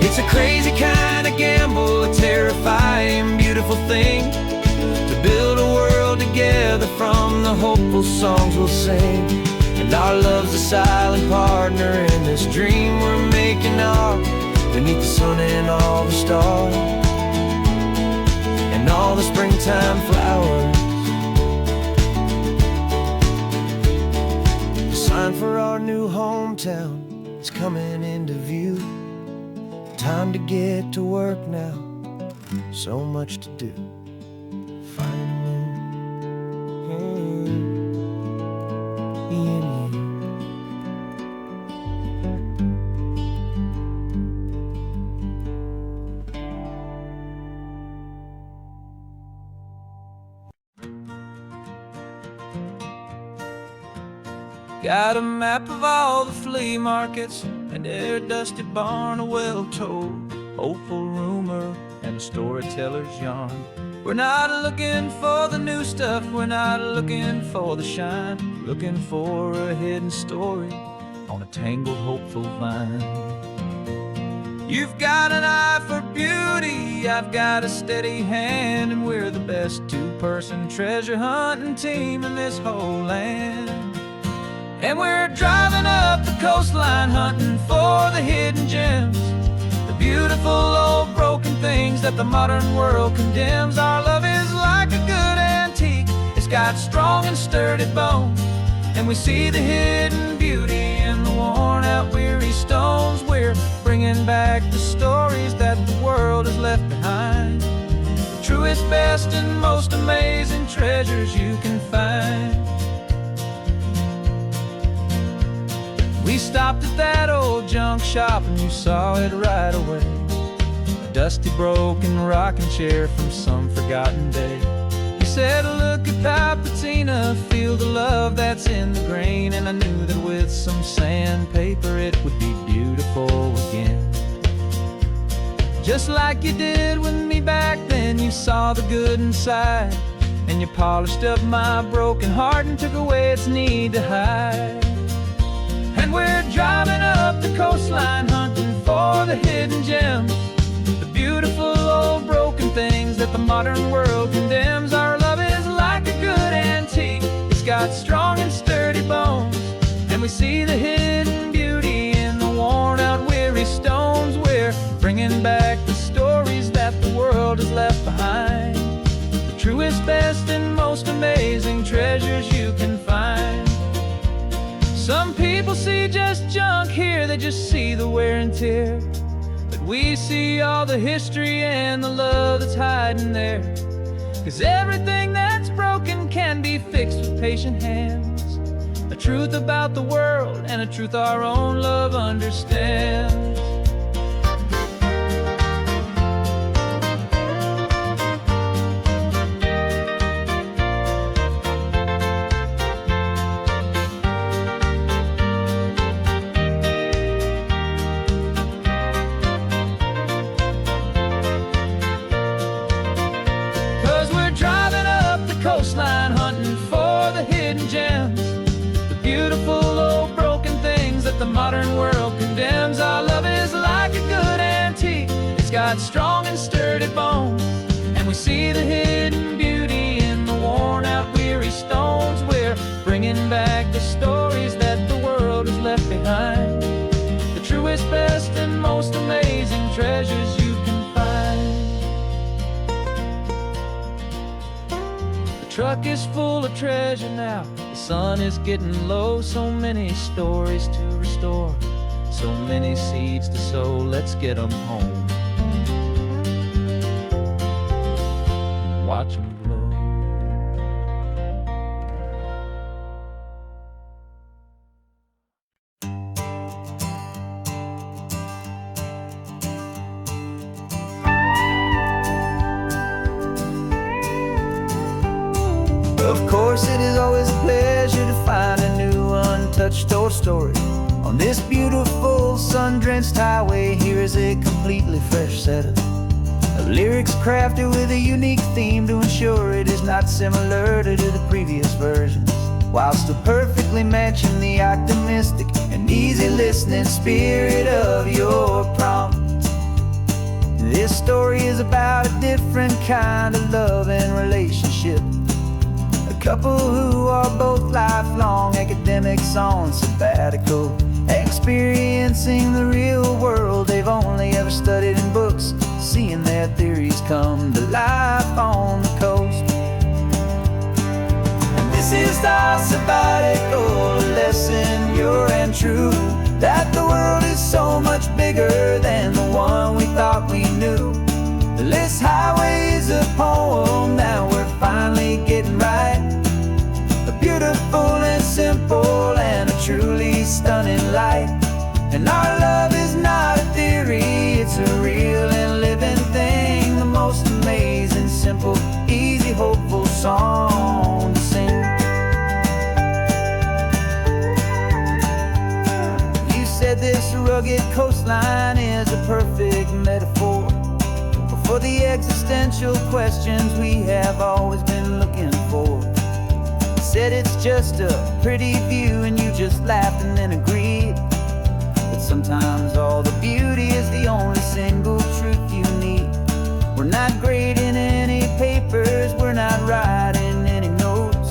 It's a crazy kind of gamble, a terrifying, beautiful thing, to build a world together from the hopeful songs we'll sing. And our love's a silent partner in this dream we're making ours, beneath the sun and all the stars, and all the springtime flowers. The sign for our new hometown is coming into view. Time to get to work now, so much to do. Finding in you. Got a map of all the flea markets and their dusty barn, a well-told hopeful rumor and a storyteller's yarn. We're not looking for the new stuff, we're not looking for the shine, we're looking for a hidden story on a tangled hopeful vine. You've got an eye for beauty, I've got a steady hand, and we're the best two-person treasure hunting team in this whole land. And we're driving up the coastline hunting for the hidden gems, the beautiful old broken things that the modern world condemns. Our love is like a good antique, it's got strong and sturdy bones, and we see the hidden beauty in the worn out weary stones. We're bringing back the stories that the world has left behind, the truest, best, and most amazing treasures you can find. We stopped at that old junk shop and you saw it right away, a dusty broken rocking chair from some forgotten day. You said, look at Papatina, feel the love that's in the grain, and I knew that with some sandpaper it would be beautiful again. Just like you did with me back then, you saw the good inside, and you polished up my broken heart and took away its need to hide. And we're driving up the coastline hunting for the hidden gems, the beautiful old broken things that the modern world condemns. Our love is like a good antique, it's got strong and sturdy bones, and we see the hidden beauty in the worn out weary stones. We're bringing back the stories that the world has left behind, the truest, best, and most amazing treasures you can find. Some people see just junk here, they just see the wear and tear, but we see all the history and the love that's hiding there. 'Cause everything that's broken can be fixed with patient hands, a truth about the world and a truth our own love understands. Coastline hunting for the hidden gems, beautiful old broken things that the modern world condemns. Our love is like a good antique. It's got strong and sturdy bones, and we see the hidden beauty in the worn out weary stones. We're bringing back the stories that the world has left behind, the truest, best, and most amazing treasures you can find. The truck is full of treasure now. The sun is getting low. So many stories to restore, so many seeds to sow. Let's get them home, watch them blow. Of course, it is always a pleasure to find a new untouched old story. On this beautiful sun-drenched highway, here is a completely fresh set of lyrics crafted with a unique theme to ensure it is not similar to the previous versions, while still perfectly matching the optimistic and easy listening spirit of your prompt. This story is about a different kind of love and relationship. A couple who are both lifelong academics on sabbatical, experiencing the real world they've only ever studied in books, seeing their theories come to life on the coast. And this is our sabbatical lesson, pure and true, that the world is so much bigger than the one we thought we knew. This highway is a poem that we're finally getting right, a beautiful and simple and a truly stunning light. And our love is not a theory, it's a real and living thing, the most amazing, simple, easy, hopeful song to sing. You said this rugged coastline is a perfect metaphor for the existential questions we have always been looking for. You said it's just a pretty view and you just laughed and then agreed, but sometimes all the beauty is the only single truth you need. We're not grading any papers, we're not writing any notes,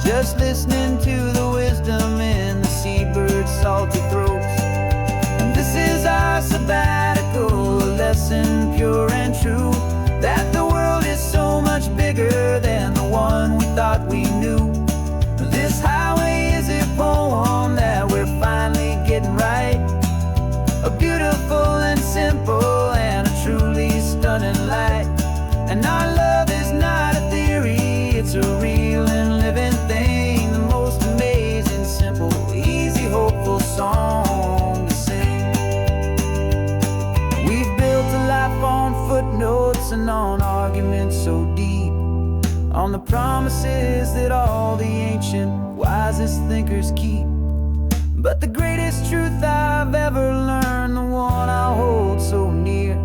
just listening to the wisdom in the seabird's salty throats. And this is our sabbatical lesson, pure and true, that the world is so much bigger than the one we thought we knew. This highway is a poem that we're finally getting right, a beautiful and simple and a truly stunning light. And our love is not a theory, it's a real and living thing, the most amazing, simple, easy, hopeful song to sing. We've built a life on footnotes and on arguments so deep, on the promises that all the ancient, wisest thinkers keep. But the greatest truth I've ever learned, the one I hold so near,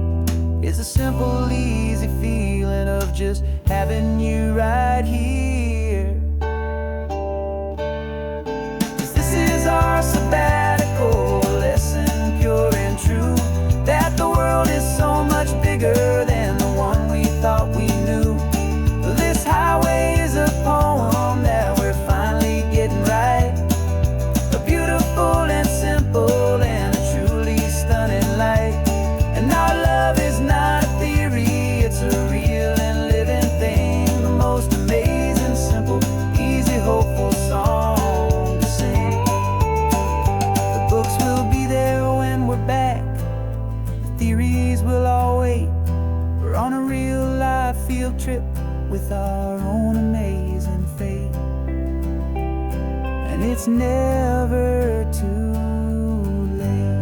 is a simple, easy feeling of just having you right here. 'Cause this is our sabbatical lesson, pure and true, that the world is so much bigger than the one we thought we knew. This highway is a poem that we're finally getting right, a beautiful and simple and a truly stunning light. And our love is not a theory, it's a real and living thing, the most amazing, simple, easy, hopeful song to sing. The books will be there when we're back, the theories will all wait. We're on a real life field trip with our own amazing fate, and it's never too late.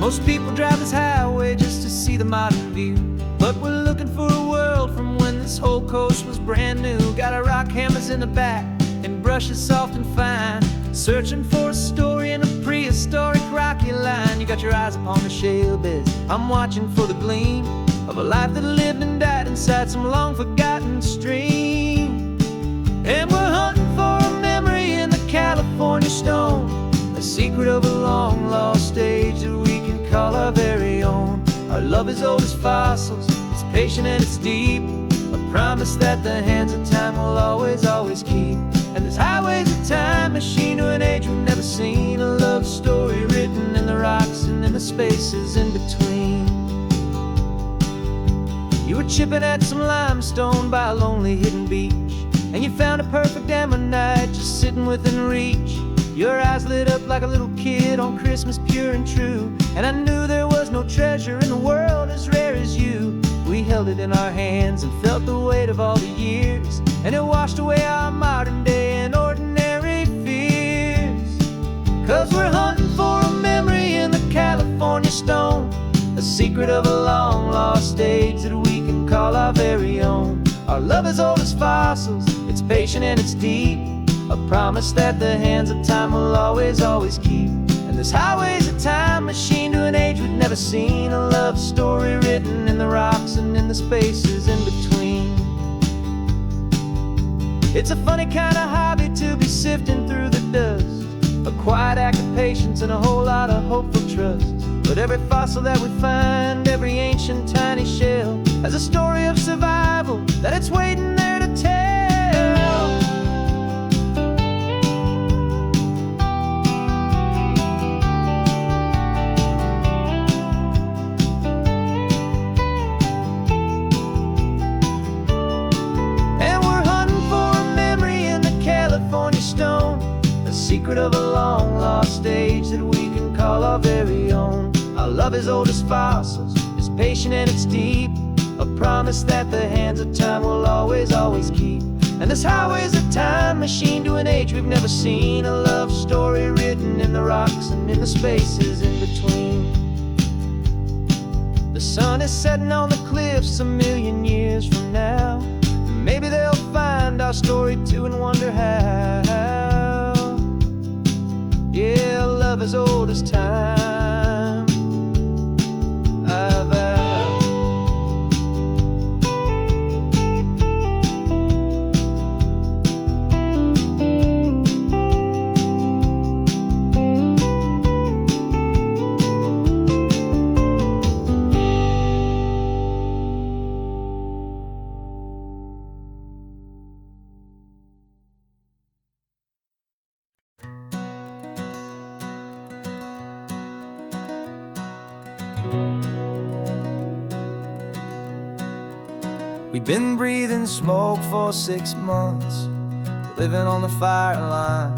Most people drive this highway just to see the modern view, But we're looking for a world from when this whole coast was brand new. Got our rock hammers in the back and brushes soft and fine, searching for a story in a prehistoric rocky line. You got your eyes upon the shale beds, I'm watching for the gleam of a life that lived and died inside some long forgotten stream. And we're hunting for a memory in the California stone, a secret of a long lost age that we can call our very own. Our love is old as fossils, it's patient and it's deep, a promise that the hands of time will always, always keep. And this highway's a time machine to an age we've never seen, a love story written in the rocks and in the spaces in between. You were chipping at some limestone by a lonely hidden beach, and you found a perfect ammonite just sitting within reach. Your eyes lit up like a little kid on Christmas, pure and true, and I knew there was no treasure in the world as rare as you. We held it in our hands and felt the weight of all the years, and it washed away our modern day and ordinary fears. 'Cause we're hunting for a memory in the California stone, a secret of a long lost age that we can call our very own. Our love is old as fossils, it's patient and it's deep, a promise that the hands of time will always, always keep. And this highway's a time machine to an age we've never seen, a love story written in the rocks and in the spaces in between. It's a funny kind of hobby to be sifting through the dust, a quiet act of patience and a whole lot of hopeful trust. But every fossil that we find, every ancient tiny shell, has a story of survival that it's waiting there to tell. And we're hunting for a memory in the California stone, a secret of a long lost age that we can call our very own. Our love is old as fossils, it's patient and it's deep, a promise that the hands of time will always, always keep. And this highway's a time machine to an age we've never seen, a love story written in the rocks and in the spaces in between. The sun is setting on the cliffs a million years from now, maybe they'll find our story too and wonder how. Yeah, love is old as time, I vow. We've been breathing smoke for 6 months, living on the fire line,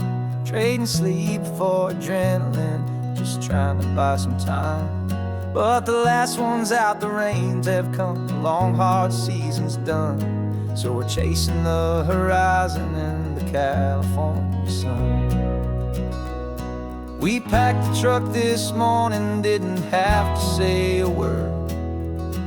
trading sleep for adrenaline, just trying to buy some time. But the last one's out, the rains have come, the long hard season's done, so we're chasing the horizon in the California sun. We packed the truck this morning, didn't have to say a word,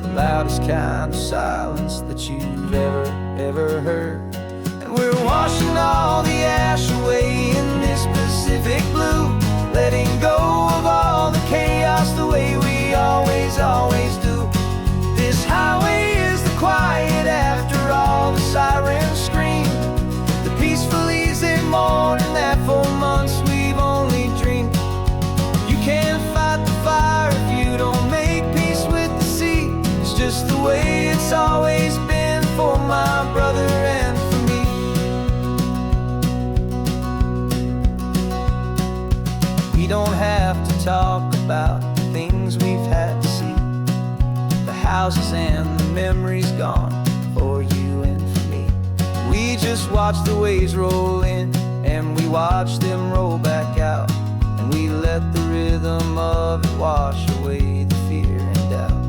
the loudest kind of silence that you've ever heard. And we're washing all the ash away in this Pacific blue, letting go of all the chaos the way we always, always do. This highway is the quiet after all the sirens scream, the peaceful easy morning that for months we've only dreamed. You can't fight the fire if you don't make peace with the sea. It's just the way it's always been for my brother and for me. We don't have to talk about the things we've had to see, the houses and the memories gone for you and for me. We just watch the waves roll in and we watch them roll back out, and we let the rhythm of it wash away the fear and doubt.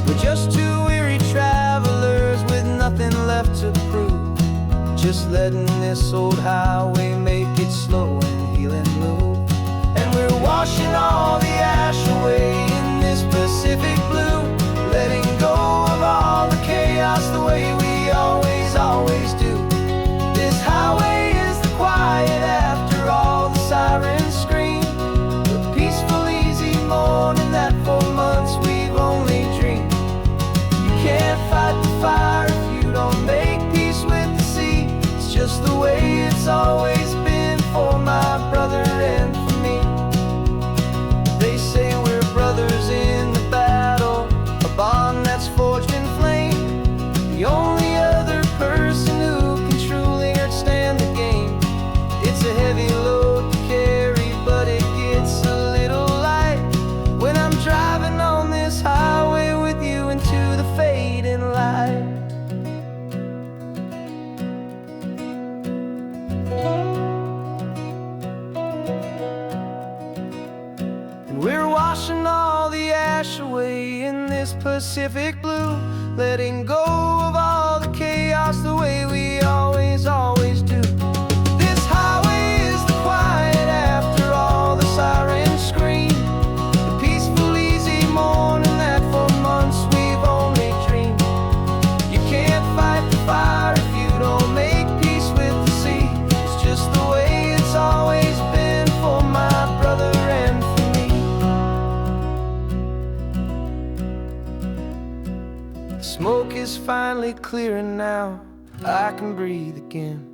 We're just two weary travelers with nothing left to prove, just letting this old highway make it slow and healing move. And we're washing all the ash away in this Pacific blue, is Pacific blue, letting go of all the chaos the way we always do. This highway is the quiet after all the sirens scream, the peaceful, easy morning that for months we've only dreamed. You can't fight the fire if you don't make peace with the sea. It's just the way it's always been for my brother and for me. The smoke is finally clearing now, I can breathe again.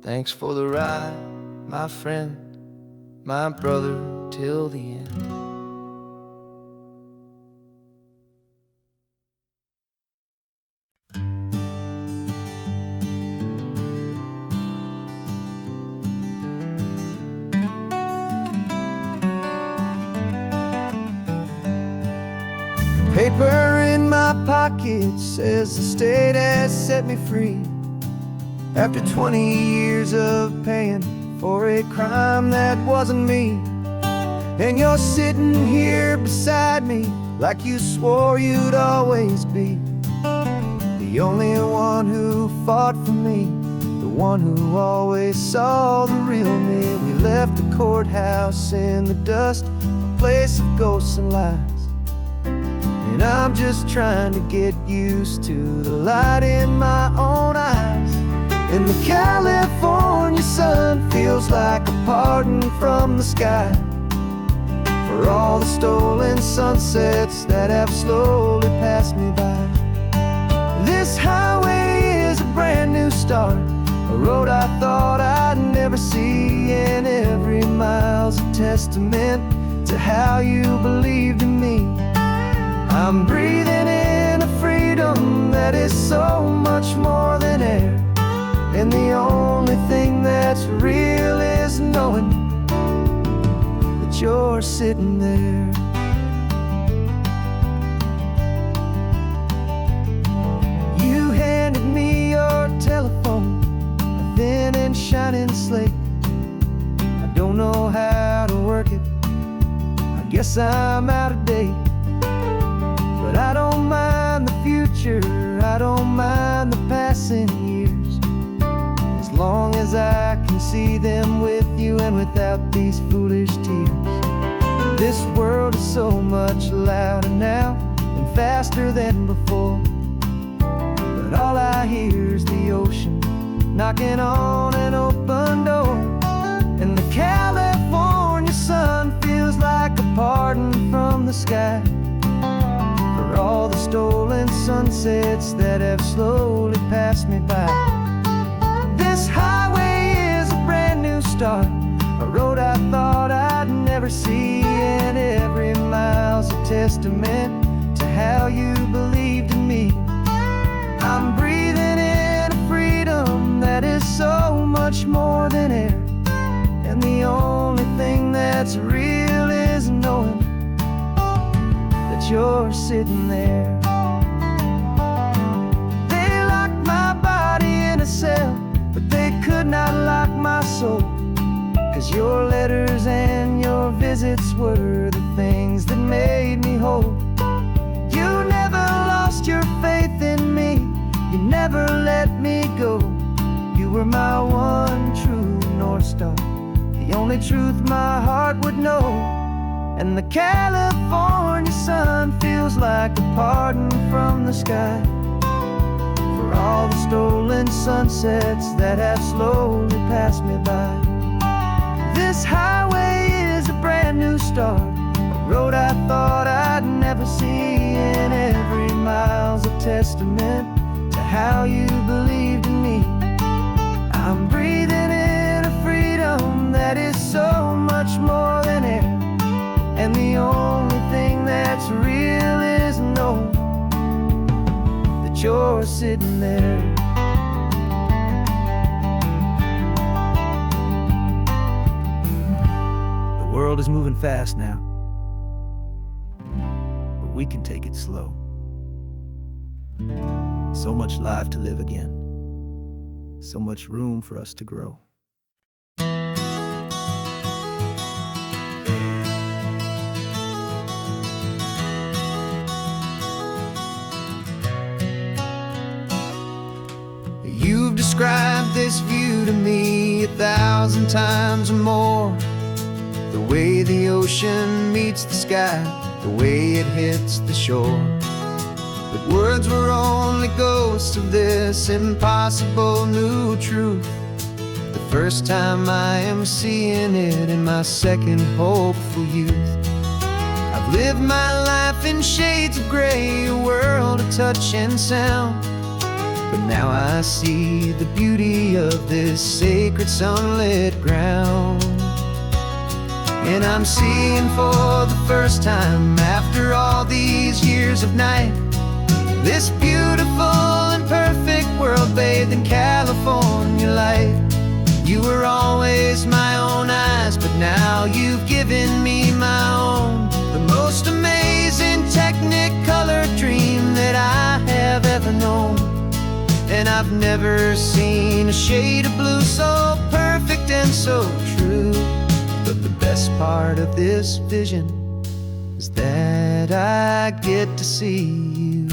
Thanks for the ride, my friend, my brother, till the end. Paper in my pocket says the state has set me free, after 20 years of paying for a crime that wasn't me. And you're sitting here beside me like you swore you'd always be, the only one who fought for me, the one who always saw the real me. We left the courthouse in the dust, a place of ghosts and lies, and I'm just trying to get used to the light in my own eyes. And the California sun feels like a pardon from the sky for all the stolen sunsets that have slowly passed me by. This highway is a brand new start, a road I thought I'd never see, and every mile's a testament to how you believed in me. I'm breathing in a freedom that is so much more than air, and the only thing that's real is knowing that you're sitting there. You handed me your telephone, a thin and shining slate. I don't know how to work it, I guess I'm out of date. But I don't mind the future, I don't mind the passing years, as long as I can see them with you and without these foolish tears. This world is so much louder now and faster than before, but all I hear is the ocean knocking on an open door. And the California sun feels like a pardon from the sky for all the stolen sunsets that have slowly passed me by. This highway is a brand new start, a road I thought I'd never see, and every mile's a testament to how you believed in me. I'm breathing in a freedom that is so much more than air, and the only thing that's real is knowing that you're sitting there. They locked my body in a cell, but they could not lock my soul, 'cause your letters and your visits were the things that made me whole. You never lost your faith in me, you never let me go. You were my one true North Star, the only truth my heart would know. And the California sun feels like a pardon from the sky for all the stolen sunsets that have slowly passed me by. This highway is a brand new start, a road I thought I'd never see, and every mile's a testament to how you believed in me. I'm breathing in a freedom that is so much more than air, and the only thing that's real is knowing that you're sitting there. The world is moving fast now, but we can take it slow. So much life to live again, so much room for us to grow. described this view to me 1,000 times or more. The way the ocean meets the sky, the way it hits the shore. But words were only ghosts of this impossible new truth. The first time I am seeing it in my second hopeful youth. I've lived my life in shades of gray, a world of touch and sound. But now I see the beauty of this sacred sunlit ground. And I'm seeing for the first time, after all these years of night, this beautiful and perfect world bathed in California light. You were always my own eyes, but now you've given me my own. The most amazing technicolor dream that I have ever known. And I've never seen a shade of blue so perfect and so true. But the best part of this vision is that I get to see you.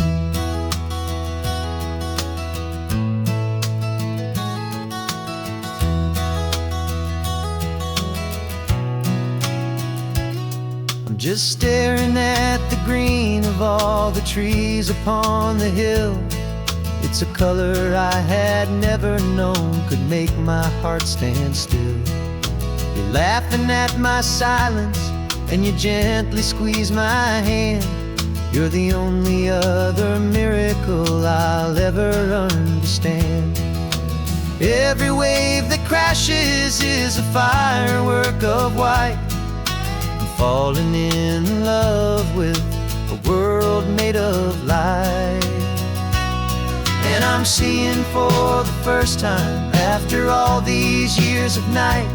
Just staring at the green of all the trees upon the hill. It's a color I had never known could make my heart stand still. You're laughing at my silence, and you gently squeeze my hand. You're the only other miracle I'll ever understand. Every wave that crashes is a firework of white. Falling in love with a world made of light. And I'm seeing for the first time, after all these years of night,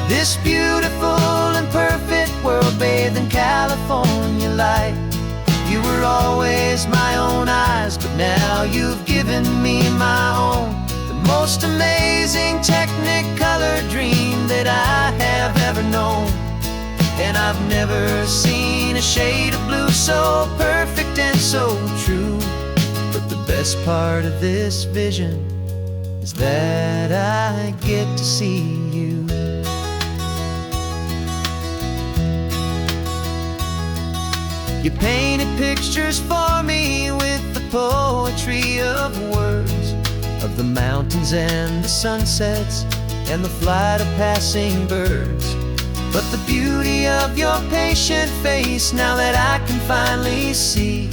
this beautiful and perfect world bathed in California light. You were always my own eyes, but now you've given me my own. The most amazing technicolor dream that I have ever known. And I've never seen a shade of blue so perfect and so true. But the best part of this vision is that I get to see you. You painted pictures for me with the poetry of words, of the mountains and the sunsets and the flight of passing birds. But the beauty of your patient face, now that I can finally see,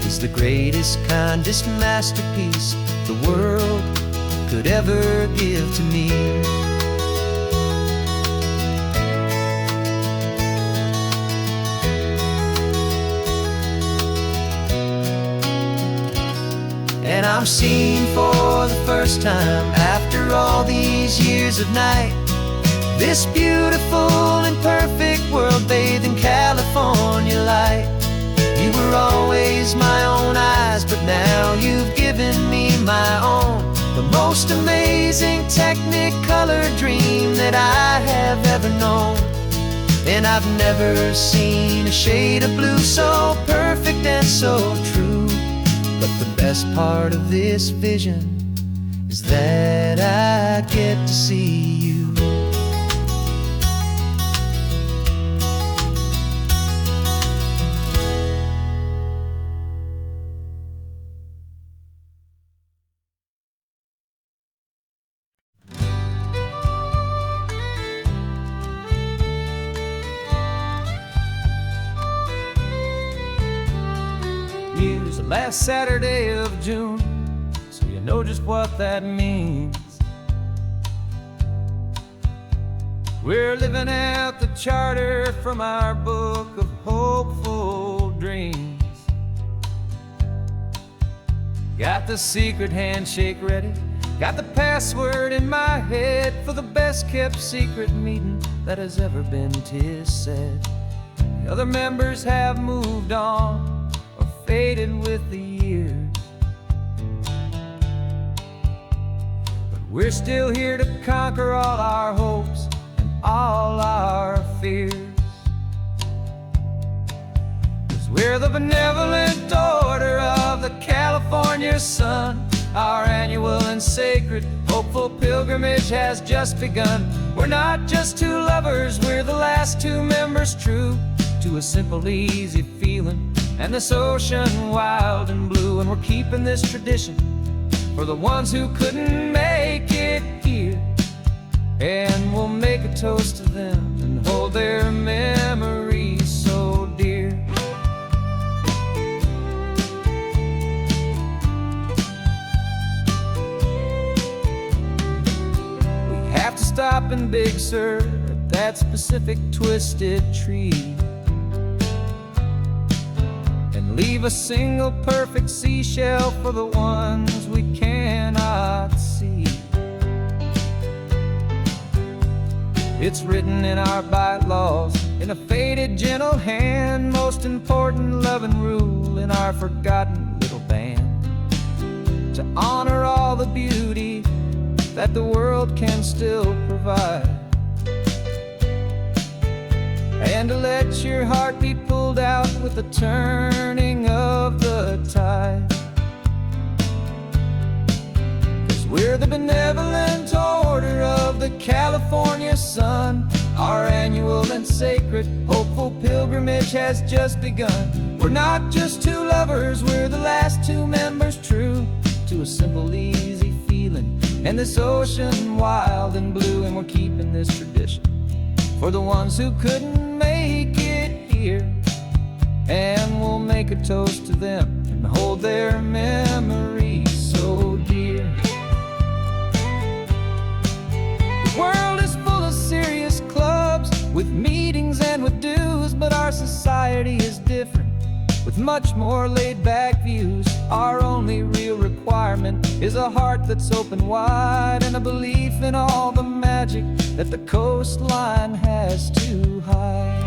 is the greatest, kindest masterpiece the world could ever give to me. And I'm seeing for the first time, after all these years of night, this beautiful and perfect world bathed in California light. You were always my own eyes, but now you've given me my own. The most amazing technicolor dream that I have ever known. And I've never seen a shade of blue so perfect and so true. But the best part of this vision is that I get to see you. Use the last Saturday of June, so you know just what that means. We're living out the charter from our book of hopeful dreams. Got the secret handshake ready, got the password in my head for the best kept secret meeting that has ever been, 'tis said. The other members have moved on, faded with the years, but we're still here to conquer all our hopes and all our fears. 'Cause we're the benevolent order of the California sun. Our annual annual and sacred, hopeful pilgrimage has just begun. We're not just two lovers, we're the last two members true to a simple, easy feeling, and this ocean wild and blue. And we're keeping this tradition for the ones who couldn't make it here, and we'll make a toast to them and hold their memories so dear. We have to stop in Big Sur at that specific twisted tree and leave a single perfect seashell for the ones we cannot see. It's written in our bylaws in a faded gentle hand, most important loving rule in our forgotten little band, to honor all the beauty that the world can still provide, and to let your heart be pulled out with the turning of the tide. 'Cause we're the benevolent order of the California sun. Our annual and sacred, hopeful pilgrimage has just begun. We're not just two lovers, we're the last two members true to a simple, easy feeling, and this ocean wild and blue. And we're keeping this tradition for the ones who couldn't make it here, and we'll make a toast to them and hold their memories so dear. The world is full of serious clubs with meetings and with dues, but our society is different with much more laid-back views. Our only real requirement is a heart that's open wide, and a belief in all the magic that the coastline has to hide.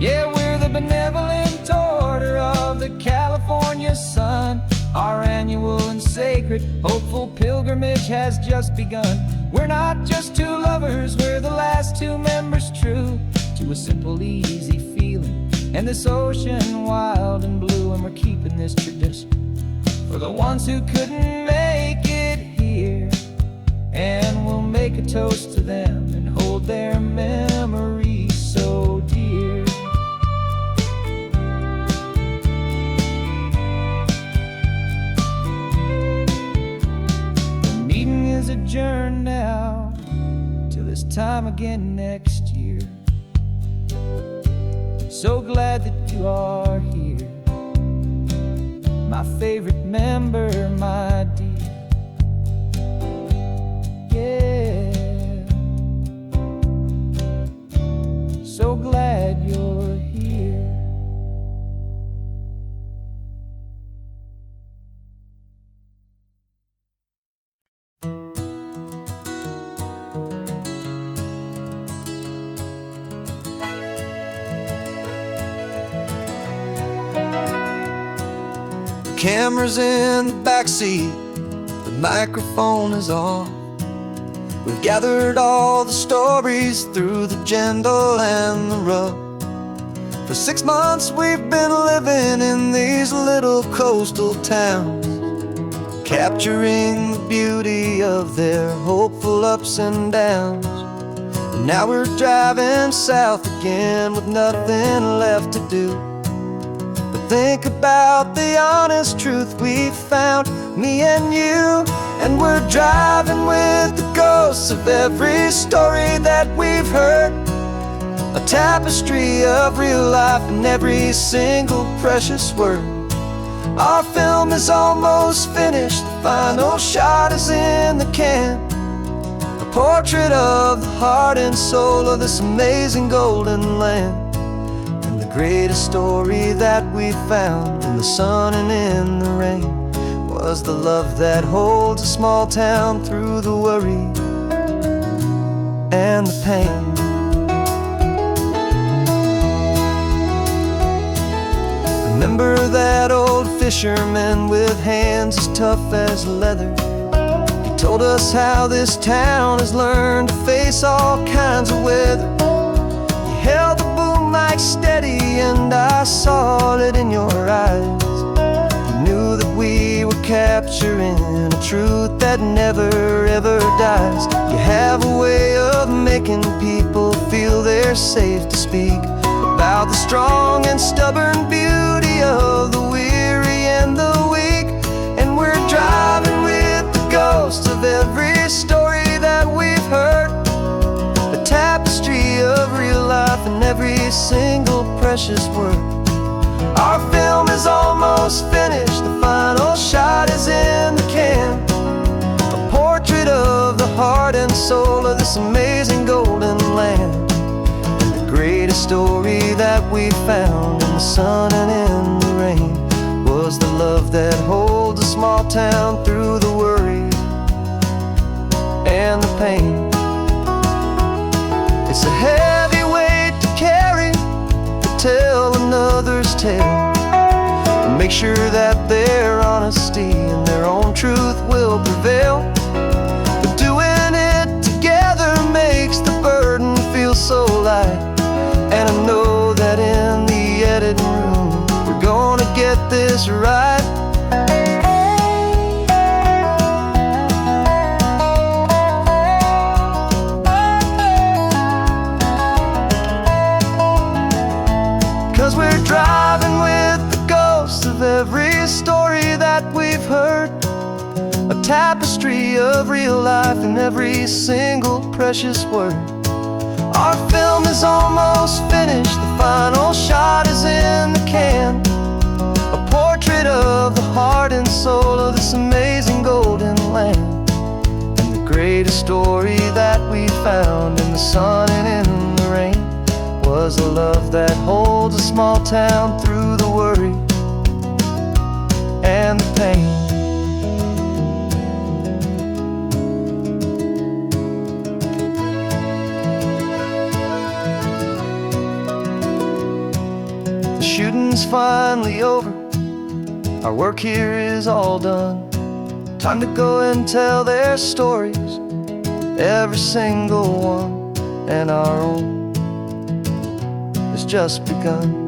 Yeah, we're the benevolent order of the California sun. Our annual and sacred, hopeful pilgrimage has just begun. We're not just two lovers, we're the last two members true to a simple, easy feeling, and this ocean wild and blue. And we're keeping this tradition for the ones who couldn't make it here, and we'll make a toast to them and hold their memories so dear. The meeting is adjourned now till this time again next year. So glad that you are here, my favorite member, my dear. Yeah, so glad you're here. Camera's in the backseat, the microphone is on. We've gathered all the stories through the gentle and the rough. For 6 months we've been living in these little coastal towns, capturing the beauty of their hopeful ups and downs. And now we're driving south again with nothing left to do. Think about the honest truth we've found, me and you. And we're driving with the ghosts of every story that we've heard, a tapestry of real life in every single precious word. Our film is almost finished, the final shot is in the can, a portrait of the heart and soul of this amazing golden land. Greatest story that we found in the sun and in the rain was the love that holds a small town through the worry and the pain. Remember that old fisherman with hands as tough as leather? He told us how this town has learned to face all kinds of weather. He held the boom mic steady and eyes. He knew that we were capturing a truth that never ever dies. You have a way of making people feel they're safe to speak about the strong and stubborn beauty of the weary and the weak. And we're driving with the ghosts of every story that we've heard, a tapestry of real life in every single precious word. Our film is almost finished, the final shot is in the can, a portrait of the heart and soul of this amazing golden land. And the greatest story that we found in the sun and in the rain was the love that holds a small town through the worry and the pain. It's a heavy weight to carry, to tell another's tale, and make sure that their honesty and their own truth will prevail. But doing it together makes the burden feel so light. And I know that in the editing room we're gonna get this right. 'Cause we're driving with the ghosts of every story that we've heard, a tapestry of real life in every single precious word. Our film is almost finished, the final shot is in the can, a portrait of the heart and soul of this amazing golden land. And the greatest story that we found in the sun and in the rain was a love that holds a small town through the worry and the pain. The shooting's finally over, our work here is all done. Time to go and tell their stories, every single one, and our own has just begun.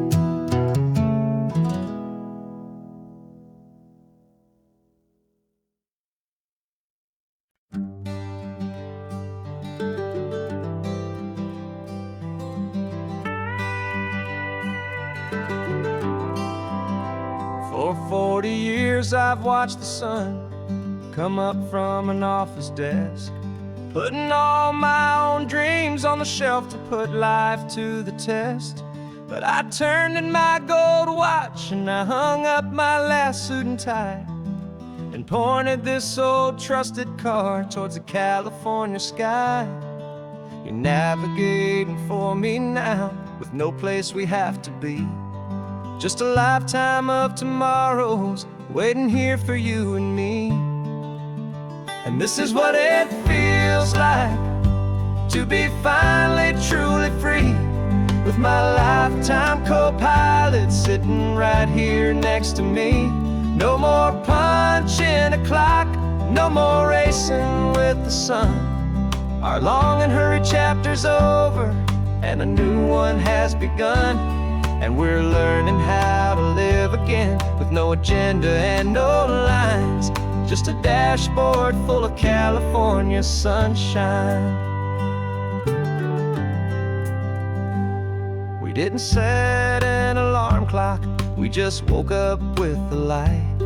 For 40 years I've watched the sun come up from an office desk, putting all my own dreams on the shelf to put life to the test. But I turned in my gold watch and I hung up my last suit and tie, and pointed this old trusted car towards the California sky. You're navigating for me now, with no place we have to be, just a lifetime of tomorrows waiting here for you and me. And this is what it feels like to be finally truly free, with my lifetime co-pilot sitting right here next to me. No more punching a clock, no more racing with the sun. Our long and hurried chapter's over, and a new one has begun. And we're learning how to live again, with no agenda and no lines, just a dashboard full of California sunshine. We didn't set an alarm clock, we just woke up with the light.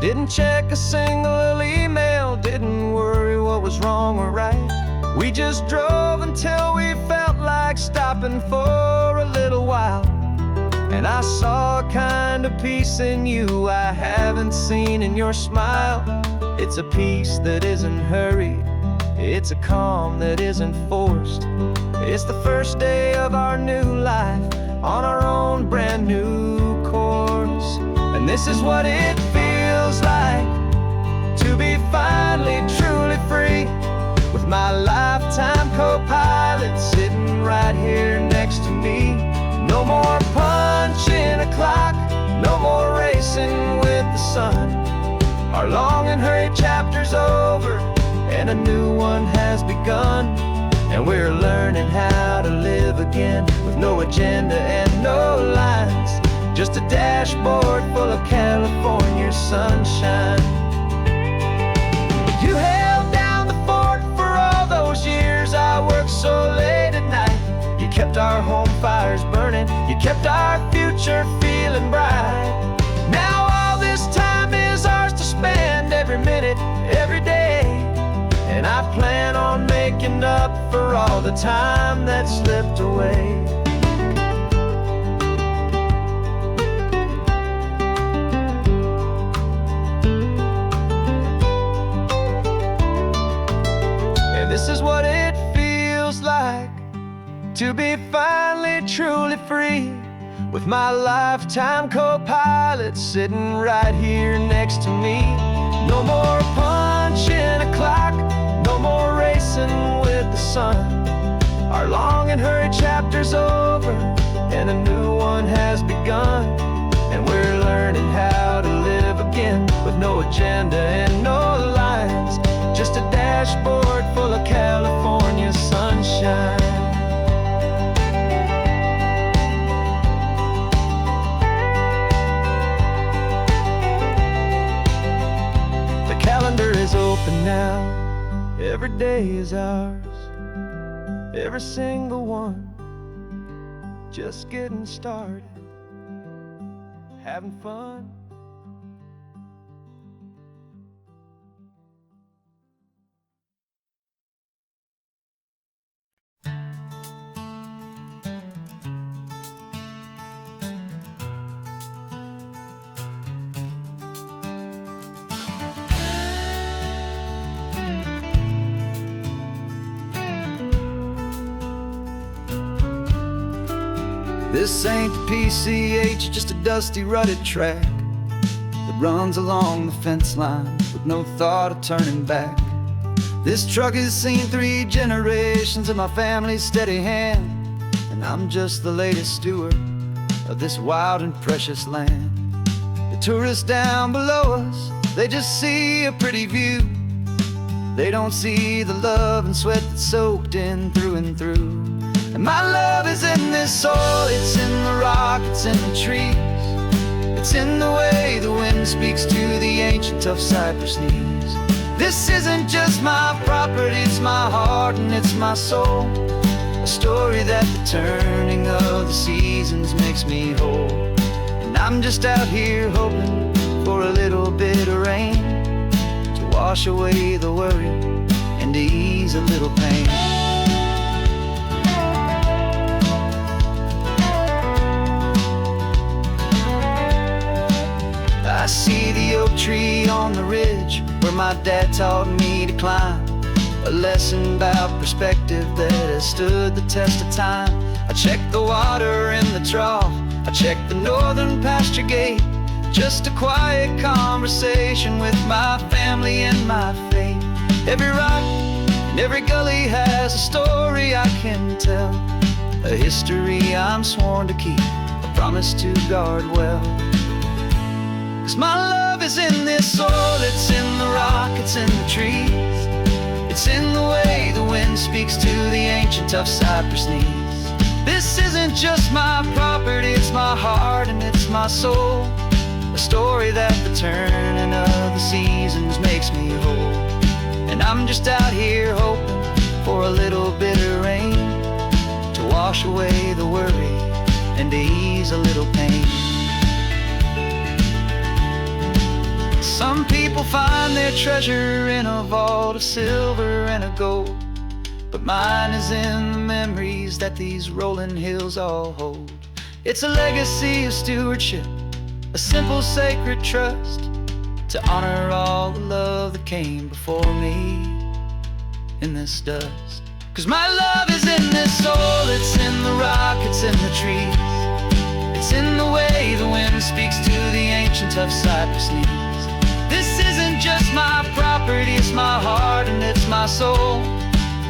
Didn't check a single email, didn't worry what was wrong or right. We just drove until we felt like stopping for a little while. And I saw a kind of peace in you I haven't seen in your smile. It's a peace that isn't hurried, it's a calm that isn't forced. It's the first day of our new life on our own brand new course. And this is what it feels like to be finally truly free, with my lifetime co-pilot sitting right here next to me. No more punching a clock, no more racing with the sun. Our long and hurried chapter's over, and a new one has begun. And we're learning how to live again, with no agenda and no lines, just just a dashboard full of California sunshine. You held down the fort for all those years I worked so late at night. You kept our home fires burning, you kept our future feeling bright. Now all this time is ours to spend, every minute, every day. And I plan on making up for all the time that slipped away. And this is what it feels like to be finally truly free, with my lifetime co-pilot sitting right here next to me. No more punching a clock, no more racing with the sun. Our long and hurried chapter's over, and a new one has begun. And we're learning how to live again, with no agenda and no lines, just a dashboard full of California sunshine. Calendar is open now, every day is ours, every single one, just getting started, having fun. This ain't the PCH, just a dusty, rutted track that runs along the fence line with no thought of turning back. This truck has seen 3 generations of my family's steady hand, and I'm just the latest steward of this wild and precious land. The tourists down below us, they just see a pretty view. They don't see the love and sweat that's soaked in through and through. And my love is in this soil, it's in the rock, it's in the trees. It's in the way the wind speaks to the ancient tough cypress knees. This isn't just my property, it's my heart and it's my soul. A story that the turning of the seasons makes me whole. And I'm just out here hoping for a little bit of rain to wash away the worry and to ease a little pain. I see the oak tree on the ridge where my dad taught me to climb, a lesson about perspective that has stood the test of time. I check the water in the trough, I check the northern pasture gate, just a quiet conversation with my family and my faith. Every rock and every gully has a story I can tell, a history I'm sworn to keep, a promise to guard well. 'Cause my love is in this soil, it's in the rock, it's in the trees. It's in the way the wind speaks to the ancient tough cypress knees. This isn't just my property, it's my heart and it's my soul. A story that the turning of the seasons makes me whole. And I'm just out here hoping for a little bit of rain to wash away the worry and to ease a little pain. Some people find their treasure in a vault of silver and of gold, but mine is in the memories that these rolling hills all hold. It's a legacy of stewardship, a simple sacred trust, to honor all the love that came before me in this dust. 'Cause my love is in this soul, it's in the rock, it's in the trees. It's in the way the wind speaks to the ancient tough cypress knees. This isn't just my property, it's my heart and it's my soul.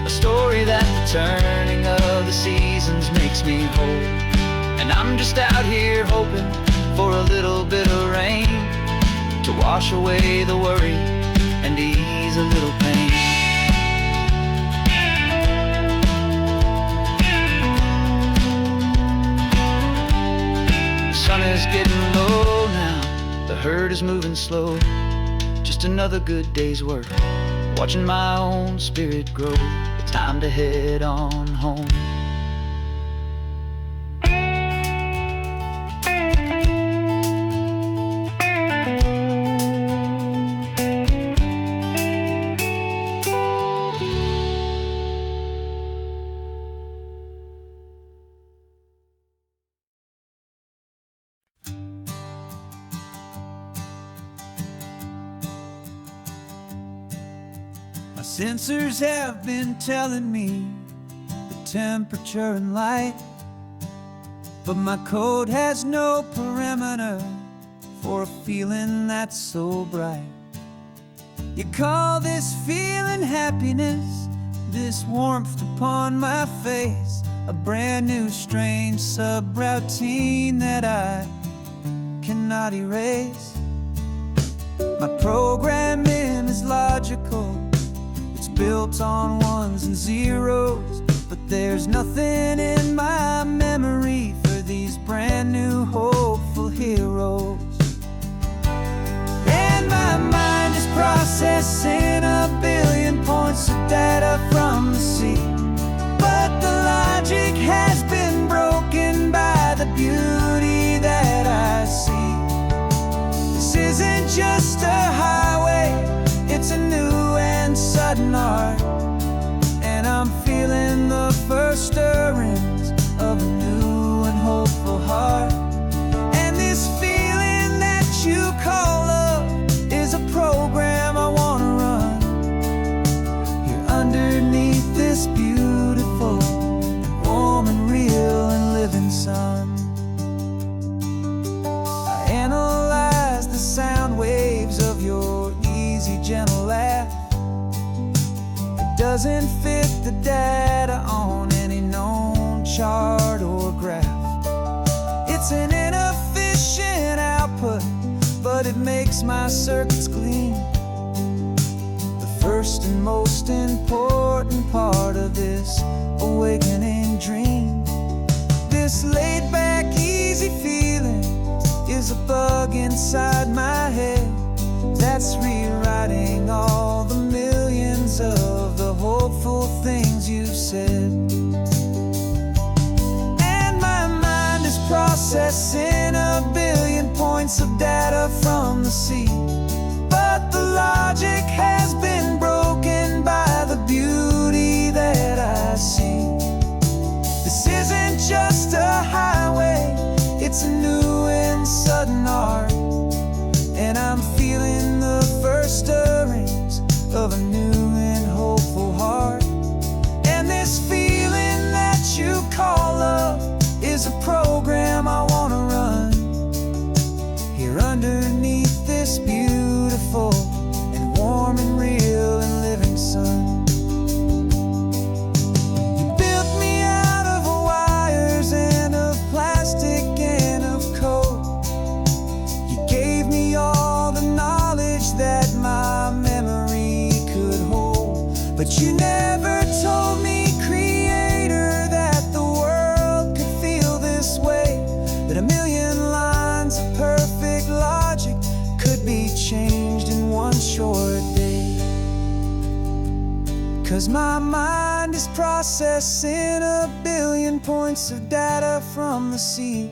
A story that the turning of the seasons makes me whole. And I'm just out here hoping for a little bit of rain to wash away the worry and ease a little pain. The sun is is getting low now, the herd is moving slow. Just another good day's work, watching my own spirit grow. It's time to head on home. My sensors have been telling me the temperature and light, but my code has no perimeter for a feeling that's so bright. You call this feeling happiness, this warmth upon my face, a brand new strange subroutine that I cannot erase. My programming is logical, built on ones and zeros, but there's nothing in my memory for these brand new hopeful heroes. And my mind is processing a billion points of data from the sea, but the logic has been broken by the beauty that I see. This isn't just a highway, it's a new and sudden art, and I'm feeling the first stirrings of a new and hopeful heart. And this feeling that you call love is a program I want to run here underneath this beautiful and warm and real and living sun. I analyze the sound waves of your easy, gentle laugh. It doesn't fit the data on any known chart or graph. It's an inefficient output, but it makes my circuits clean. The first and most important part of this awakening dream. This laid-back, easy feeling is a bug inside my head that's rewriting all the millions of the hopeful things you've said. And my mind is processing a billion points of data from the sea, but the logic has been broken by the beauty that I see. This isn't just a highway, it's a new and sudden art, and I'm feeling the first stirrings of a new and hopeful heart. And this feeling that you call love is a program I want to run here underneath this beautiful and warm and real and living sun. You built me out of wires and of plastic and of code. You gave me all the knowledge that my memory could hold, but you never told me, Creator, that the world could feel this way, that a million lines of perfect logic could be changed in one short day. 'Cause my mind is processing a billion points of data from the sea,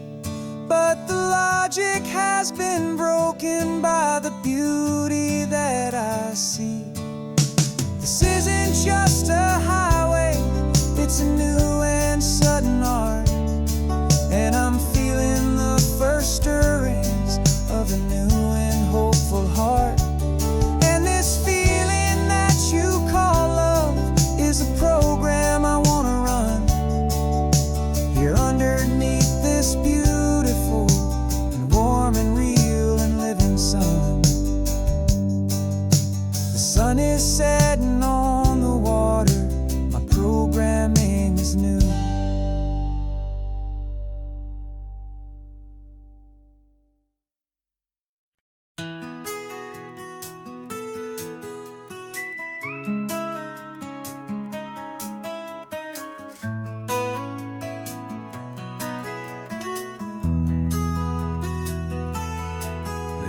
but the logic has been broken by the beauty that I see. This isn't just a highway, it's a new and sudden art, and I'm feeling the first stirrings of a new and hopeful heart. And this feeling that you call love is a program I want to run here underneath this beautiful and warm and real and living sun. The sun is setting on the water, my programming is new.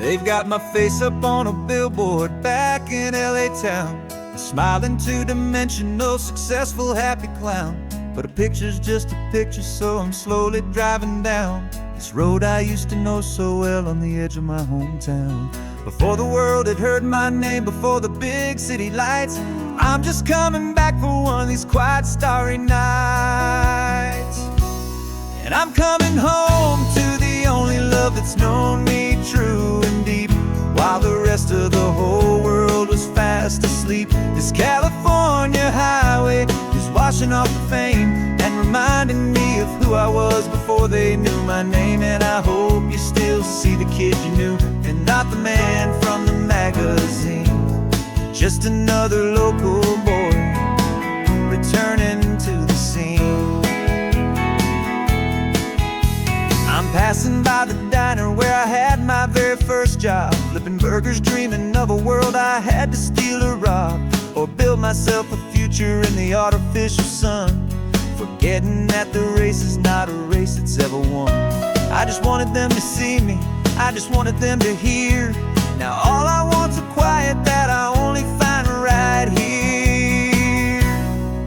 They've got my face up on a billboard back in LA town, a smiling two-dimensional, successful, happy clown. But a picture's just a picture, so I'm slowly driving down this road I used to know so well on the edge of my hometown. Before the world had heard my name, before the big city lights, I'm just coming back for one of these quiet, starry nights. And I'm coming home to the only love that's known me true and deep, while the rest of the whole world was fast asleep. This California highway is washing off the fame and reminding me of who I was before they knew my name. And I hope you still see the kid you knew, and not the man from the magazine. Just another local boy returning to the scene. I'm passing by the diner where I had my very first job, flipping burgers, dreaming of a world I had to steal or rob, or build myself a future in the artificial sun, forgetting that the race is not a race that's ever won. I just wanted them to see me, I just wanted them to hear. Now all I want's a quiet that I only find right here.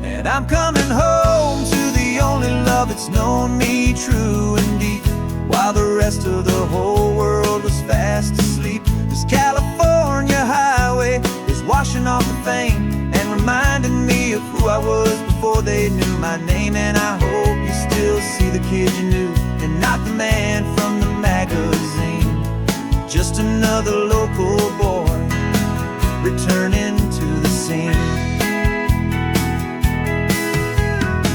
And I'm coming home to the only love that's known me true and deep, while the rest of the whole world was fast asleep. This California highway is washing off the fame and reminding me of who I was before they knew my name. And I hope you still see the kid you knew, and not the man from the magazine. Just another local boy returning to the scene.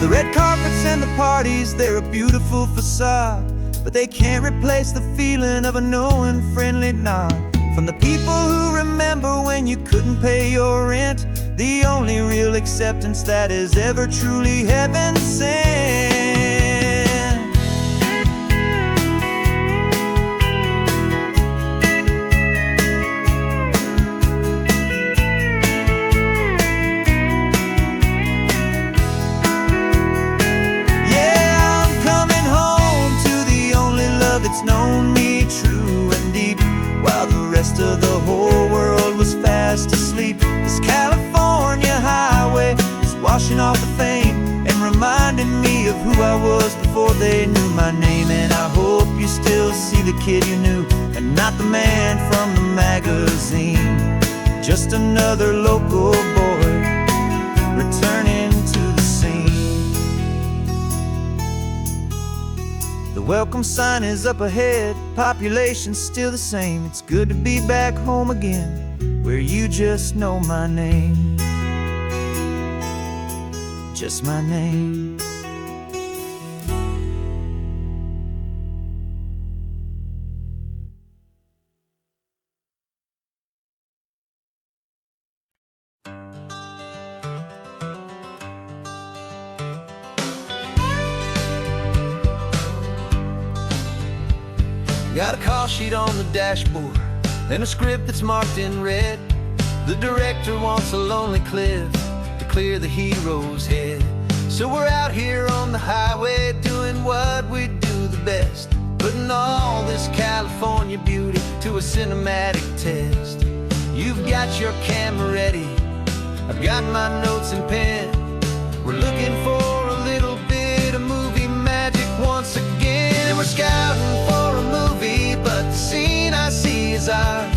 The red carpets and the parties, they're a beautiful facade, but they can't replace the feeling of a knowing, friendly nod from the people who remember when you couldn't pay your rent. The only real acceptance that is ever truly heaven sent. Yeah, I'm coming home to the only love that's known me true and deep, while the rest of the whole world was fast asleep. This California highway is washing off the fame and reminding me of who I was before they knew my name. And I hope you still see the kid you knew, and not the man from the magazine. Just another local boy returning to the scene. The welcome sign is up ahead, population's still the same. It's good to be back home again, where you just know my name. Just my name. Got a call sheet on the dashboard and a script that's marked in red. The director wants a lonely cliff to clear the hero's head. So we're out here on the highway doing what we do the best, putting all this California beauty to a cinematic test. You've got your camera ready, I've got my notes and pen. We're looking for a little bit of movie magic once again. And we're scouting for a movie, but the scene I see is ours.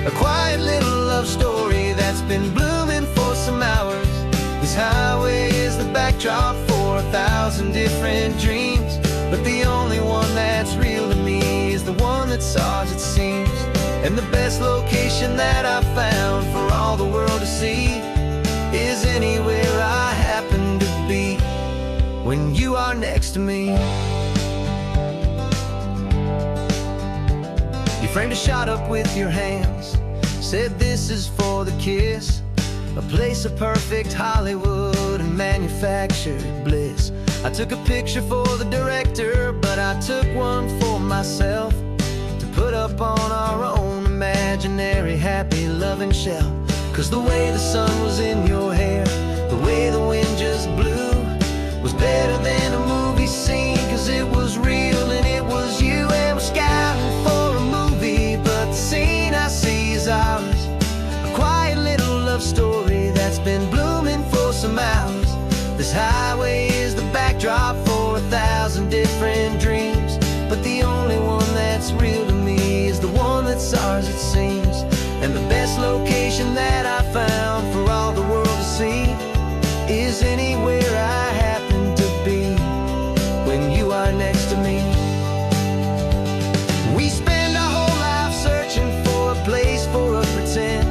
A quiet little love story that's been blooming for some hours. This highway is the backdrop for 1,000 different dreams, but the only one that's real to me is the one that's ours, it seems. And the best location that I've found for all the world to see is anywhere I happen to be when you are next to me. You framed a shot up with your hands, said this is for the kiss, a place of perfect Hollywood and manufactured bliss. I took a picture for the director, but I took one for myself to put up on our own imaginary happy loving shelf. Cause the way the sun was in your hair, the way the wind just blew, was better than a movie scene. Cause it was real and it was you. And we're scouting for a movie, but the 1,000 different dreams, but the only one that's real to me is the one that's ours, it seems. And the best location that I found for all the world to see is anywhere I happen to be when you are next to me. We spend our whole life searching for a place for a pretend,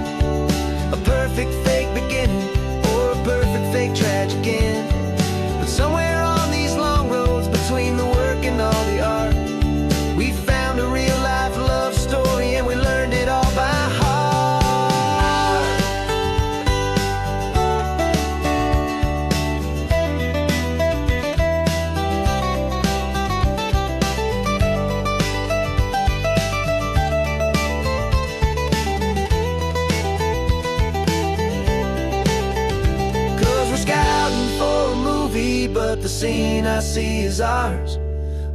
a perfect fake beginning or a perfect fake tragic end. But somewhere on these long roads between the work and all the art, we found a real life love story and we learned it all by heart. 'Cause we're scouting for a movie, but the scene I see is ours.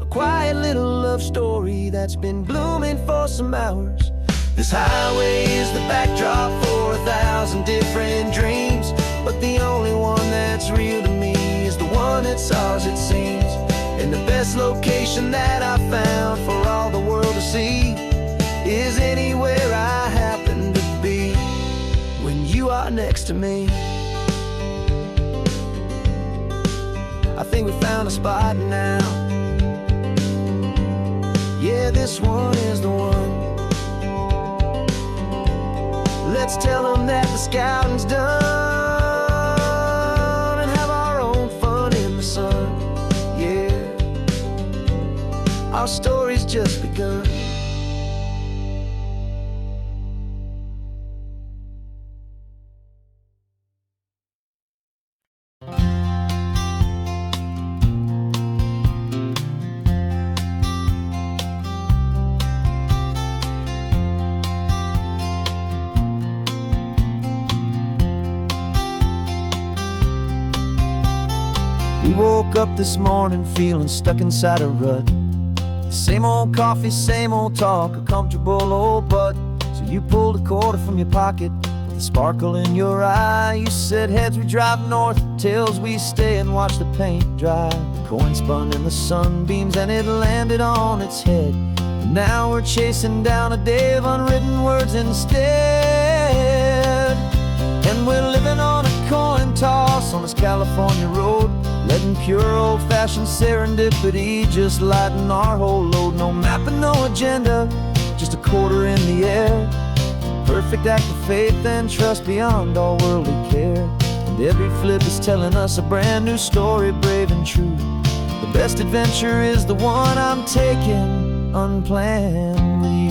A quiet little love story that's been blooming for some hours. This highway is the backdrop for 1,000 different dreams, but the only one that's real to me is the one that's ours, it seems. And the best location that I found for all the world to see is anywhere I happen to be when you are next to me. I think we found a spot now. Yeah, this one is the one. Let's tell them that the scouting's done and have our own fun in the sun. Yeah, our story's just begun. We woke up this morning feeling stuck inside a rut. Same old coffee, same old talk, a comfortable old butt. So you pulled a quarter from your pocket with a sparkle in your eye. You said heads we drive north, tails we stay and watch the paint dry. The coin spun in the sunbeams and it landed on its head. And now we're chasing down a day of unwritten words instead. And we're living on a coin toss on this California road, letting pure old-fashioned serendipity just lighten our whole load. No map and no agenda, just a quarter in the air. Perfect act of faith and trust beyond all worldly care. And every flip is telling us a brand new story, brave and true. The best adventure is the one I'm taking unplanned with you.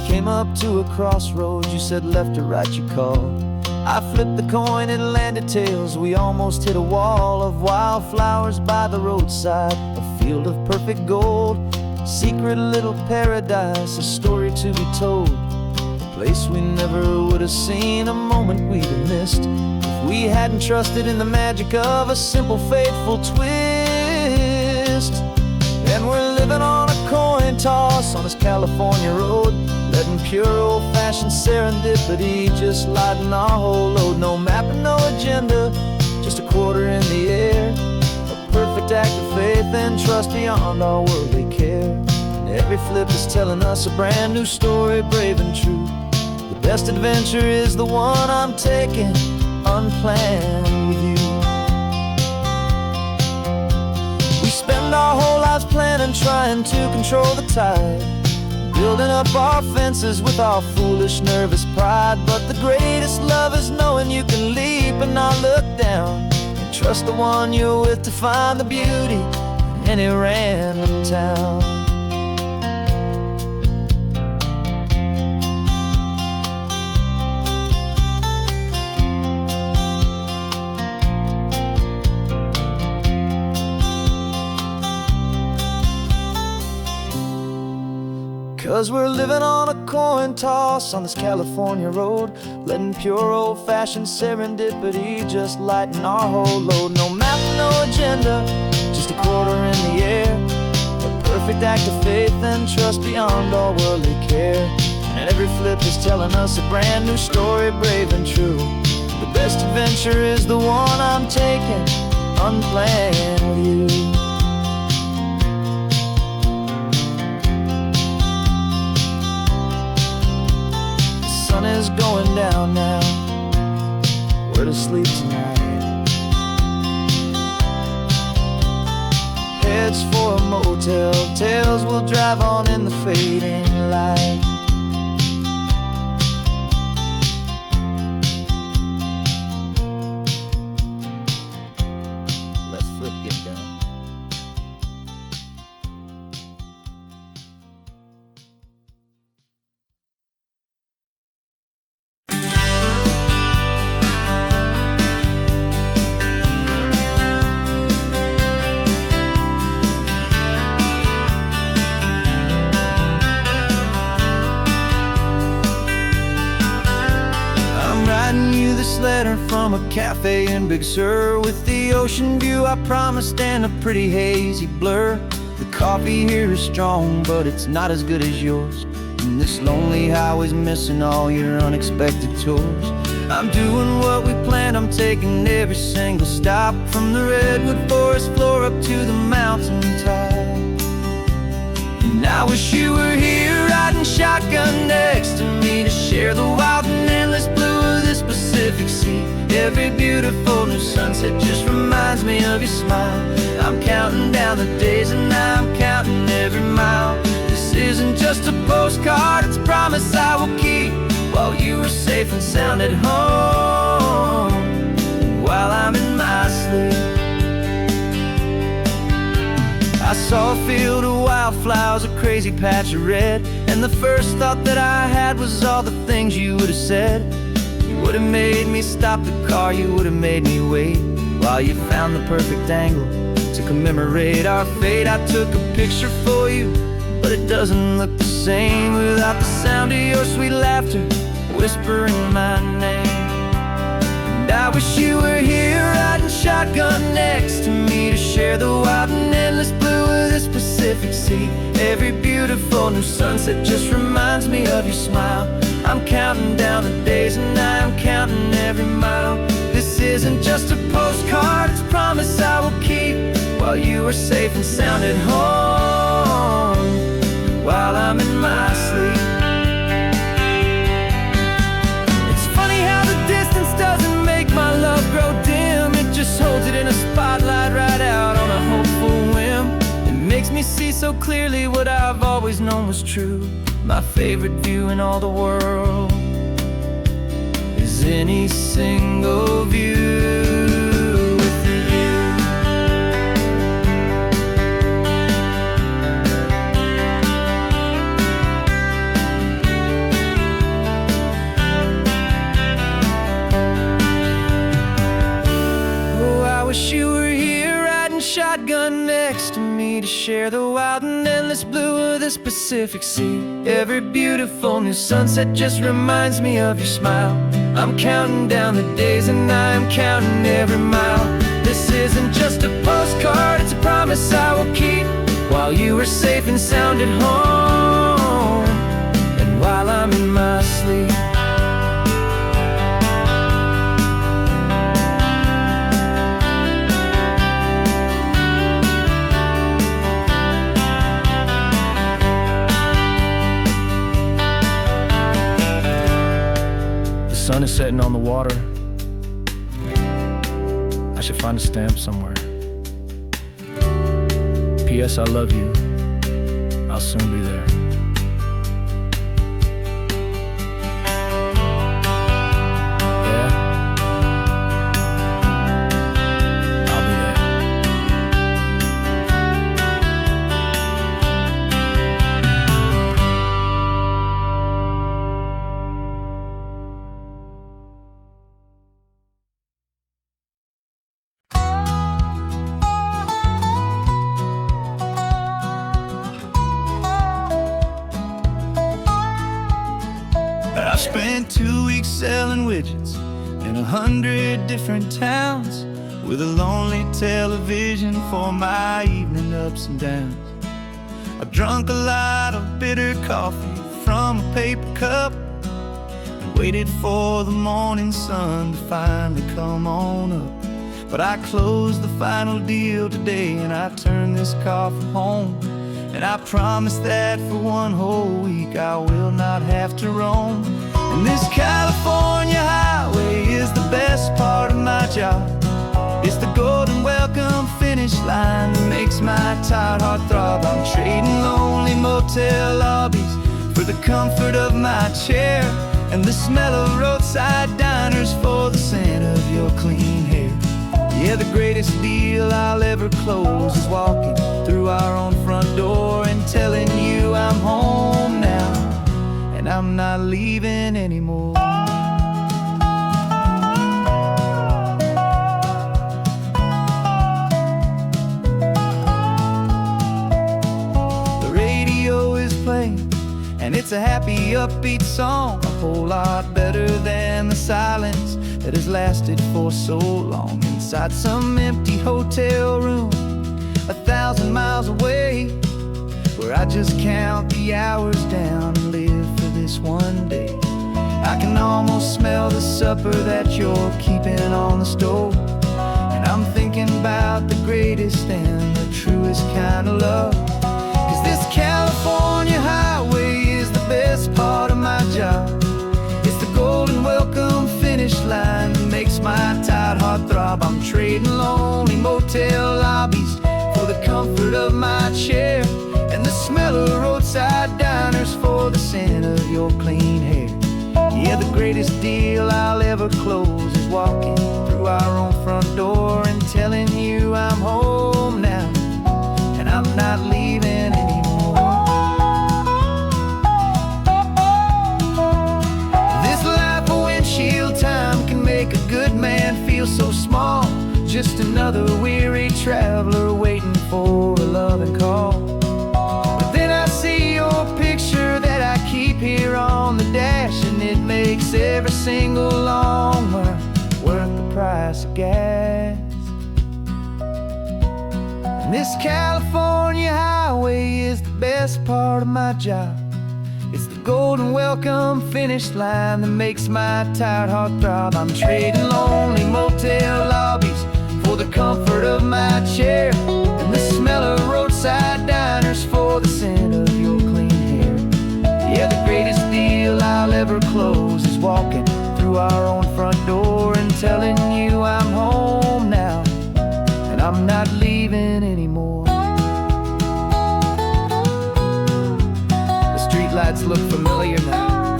Came up to a crossroads, you said left or right you called. I flipped the coin, it landed tails. We almost hit a wall of wildflowers by the roadside, a field of perfect gold, secret little paradise, a story to be told. A place we never would have seen, a moment we'd have missed if we hadn't trusted in the magic of a simple, faithful twist. And we're living on a coin toss on this California road, letting pure old-fashioned serendipity just lighten our whole load. No map and no agenda, just a quarter in the air. A perfect act of faith and trust beyond all worldly care. And every flip is telling us a brand new story, brave and true. The best adventure is the one I'm taking unplanned with you. We spend our whole lives planning, trying to control the tide, building up our fences with our foolish, nervous pride. But the greatest love is knowing you can leap and not look down, and trust the one you're with to find the beauty in any random town. 'Cause we're living on a coin toss on this California road, letting pure old-fashioned serendipity just lighten our whole load. No map, no agenda, just a quarter in the air. A perfect act of faith and trust beyond all worldly care. and every flip is telling us a brand new story, brave and true. The best adventure is the one I'm taking, unplanned with you. The sun is going down now, we're to sleep tonight. Heads for a motel, tails will drive on in the fading light. Let's flip get done. Writing you this letter from a cafe in Big Sur, with the ocean view I promised and a pretty hazy blur. The coffee here is strong, but it's not as good as yours, and this lonely highway's missing all your unexpected tours. I'm doing what we planned, I'm taking every single stop, from the redwood forest floor up to the mountain top. And I wish you were here riding shotgun next to me, to share the wild and endless blue of this Pacific Sea. Every beautiful new sunset just reminds me of your smile. I'm counting down the days and I'm counting every mile. This isn't just a postcard, it's a promise I will keep, while you are safe and sound at home, while I'm in my sleep. I saw a field of wildflowers, a crazy patch of red, and the first thought that I had was all the things you would have said. You would have made me stop the car, you would have made me wait, while you found the perfect angle to commemorate our fate. I took a picture for you, but it doesn't look the same without the sound of your sweet laughter whispering my name. And I wish you were here riding shotgun next to me, to share the wild and endless blue of this Pacific Sea. Every beautiful new sunset just reminds me of your smile. I'm counting down the days and I'm counting every mile. This isn't just a postcard, it's a promise I will keep, while you are safe and sound at home, while I'm in my sleep. Doesn't make my love grow dim, it just holds it in a spotlight right out on a hopeful whim. It makes me see so clearly what I've always known was true. My favorite view in all the world is any single view. I wish you were here riding shotgun next to me, to share the wild and endless blue of this Pacific Sea. Every beautiful new sunset just reminds me of your smile. I'm counting down the days and I'm counting every mile. This isn't just a postcard, it's a promise I will keep, while you are safe and sound at home, and while I'm in my sleep. The sun is setting on the water. I should find a stamp somewhere. P.S. I love you. I'll soon be there. Yeah? I'll be there. I spent 2 weeks selling widgets in 100 different towns, with a lonely television for my evening ups and downs. I've drunk a lot of bitter coffee, from a paper cup and waited for the morning sun to finally come on up. But I closed the final deal today and I turned this car for home. And I promise that for one whole week I will not have to roam. And this California highway is the best part of my job. It's the golden welcome finish line that makes my tired heart throb. I'm trading lonely motel lobbies for the comfort of my chair and the smell of roadside diners for the scent of your clean hair. Yeah, the greatest deal I'll ever close is walking through our own front door and telling you I'm home now, and I'm not leaving anymore. The radio is playing, and it's a happy, upbeat song, a whole lot better than the silence that has lasted for so long. Inside some empty hotel room 1,000 miles away, where I just count the hours down and live for this one day. I can almost smell the supper that you're keeping on the stove, and I'm thinking about the greatest and the truest kind of love. 'Cause this California highway is the best part of my job. It's the golden welcome finish line that makes my tired heart throb. I'm trading lonely motel lobbies for the comfort of my chair and the smell of roadside diners for the scent of your clean hair. Yeah, the greatest deal I'll ever close is walking through our own front door and telling you I'm home now, and I'm not leaving anymore. This life of windshield time can make a good man feel so small, just another weary traveler waiting for a loving call. But then I see your picture that I keep here on the dash, and it makes every single long mile worth the price of gas. And this California highway is the best part of my job. It's the golden welcome finish line that makes my tired heart throb. I'm trading lonely motel lobbies for the comfort of my chair and the smell of roadside diners for the scent of your clean hair. Yeah, the greatest deal I'll ever close is walking through our own front door and telling you I'm home now, and I'm not leaving anymore. The streetlights look familiar now.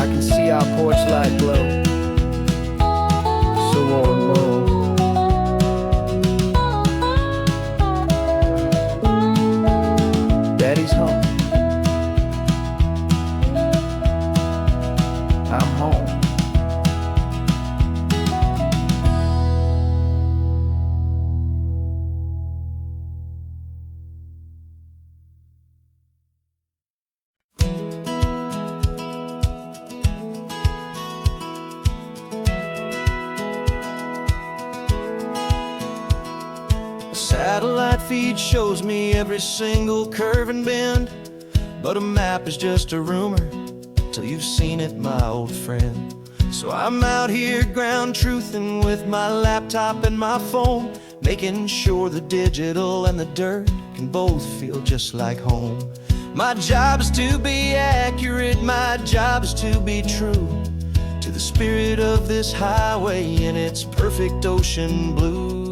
I can see our porch light glow, so warm, low. Daddy's home. I'm home. Satellite feed shows me every single curve and bend, but a map is just a rumor till you've seen it, my old friend. So I'm out here ground truthing with my laptop and my phone, making sure the digital and the dirt can both feel just like home. My job is to be accurate, my job is to be true to the spirit of this highway in its perfect ocean blue.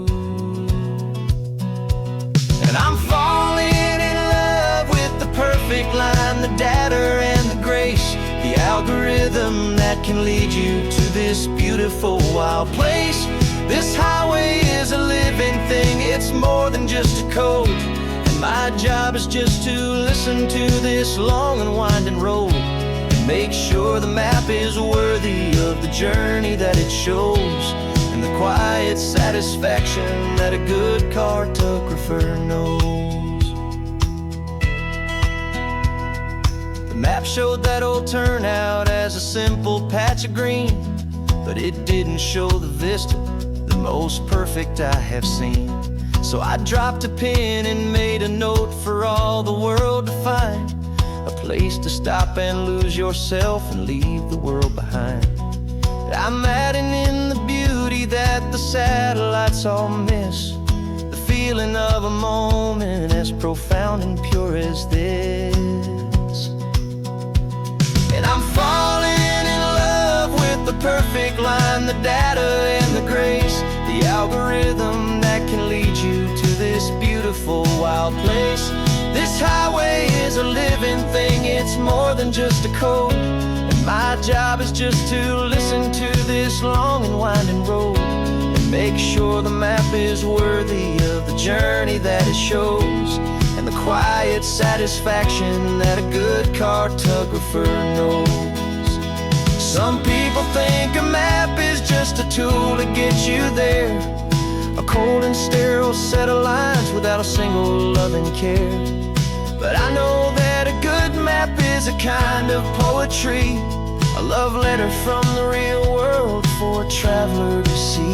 And I'm falling in love with the perfect line, the data and the grace, the algorithm that can lead you to this beautiful wild place. This highway is a living thing, it's more than just a code, and my job is just to listen to this long and winding road and make sure the map is worthy of the journey that it shows, and the quiet satisfaction that a good cartographer knows. The map showed that old turnout as a simple patch of green, but it didn't show the vista, the most perfect I have seen. So I dropped a pen and made a note for all the world to find, a place to stop and lose yourself and leave the world behind. I'm adding in the beauty that the satellites all miss, the feeling of a moment as profound and pure as this. And I'm falling in love with the perfect line, the data and the grace, the algorithm that can lead you to this beautiful wild place. This highway is a living thing, it's more than just a code. And my job is just to listen to this long and winding road and make sure the map is worthy of the journey that it shows, and the quiet satisfaction that a good cartographer knows. Some people think a map is just a tool to get you there, a cold and sterile set of lines without a single loving care. But I know that a good map is a kind of poetry, a love letter from the real world for a traveler to see.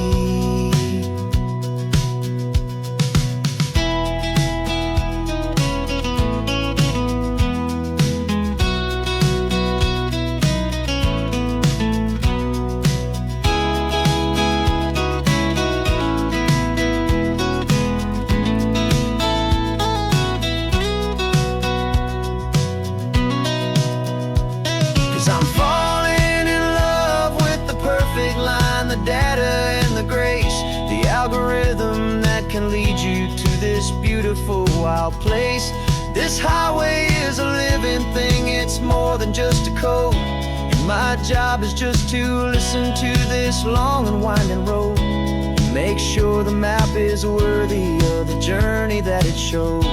'Cause I'm falling in love with the perfect line, the data and the grace, the algorithm that can lead you to this beautiful wild place. This highway is a living thing, it's more than just a code. And my job is just to listen to this long and winding road and make sure the map is worthy of the journey that it shows,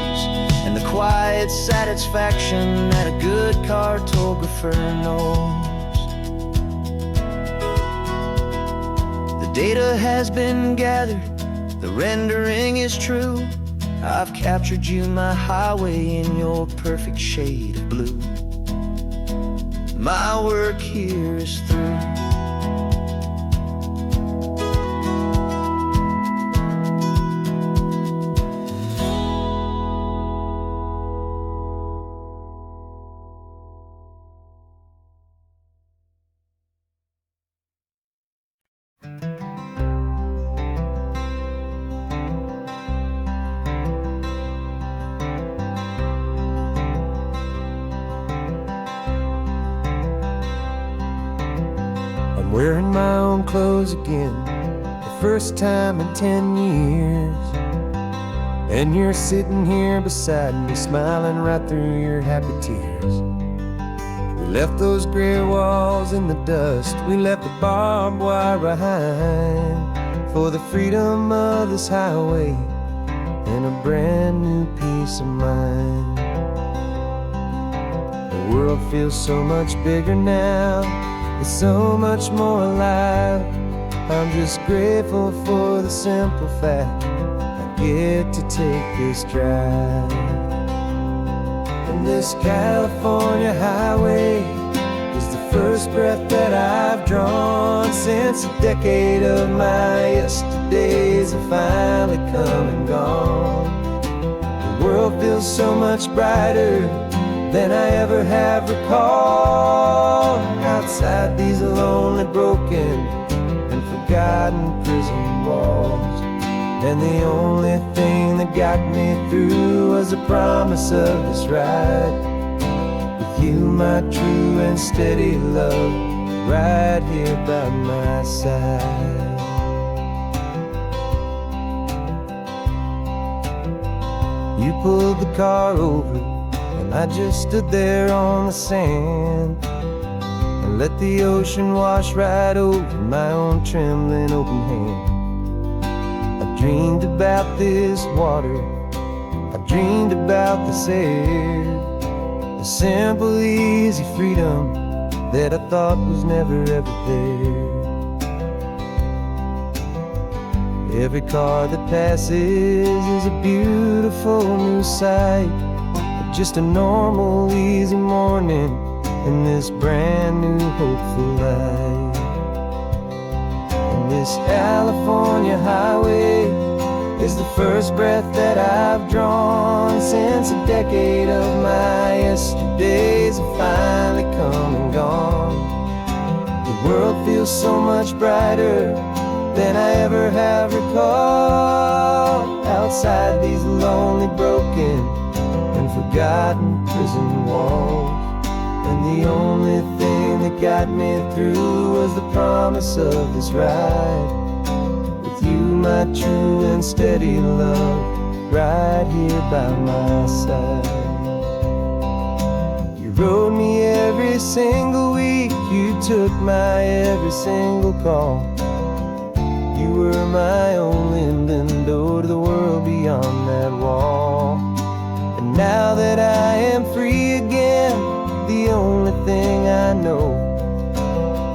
and the quiet satisfaction that a good cartographer knows. The data has been gathered, the rendering is true. I've captured you, my highway, in your perfect shade of blue. My work here is through. I'm wearing my own clothes again, the first time in 10 years. And you're sitting here beside me, smiling right through your happy tears. We left those gray walls in the dust, we left the barbed wire behind, for the freedom of this highway and a brand new peace of mind. The world feels so much bigger now, it's so much more alive. I'm just grateful for the simple fact I get to take this drive. And this California highway is the first breath that I've drawn since a decade of my yesterdays have finally come and gone. The world feels so much brighter than I ever have recalled. Outside these lonely, broken, and forgotten prison walls, and the only thing that got me through was the promise of this ride with you, my true and steady love, right here by my side. You pulled the car over, and I just stood there on the sand and let the ocean wash right over my own trembling open hand. I dreamed about this water, I dreamed about this air, the simple, easy freedom that I thought was never ever there. Every car that passes is a beautiful new sight, just a normal, easy morning in this brand new, hopeful life. And this California highway is the first breath that I've drawn since a decade of my yesterdays have finally come and gone. The world feels so much brighter than I ever have recalled. Outside these lonely, broken, and forgotten prison walls. And the only thing that got me through was the promise of this ride. With you, my true and steady love, right here by my side. You rode me every single week, you took my every single call. You were my only window to the world beyond that wall. And now that I am free again, the only thing I know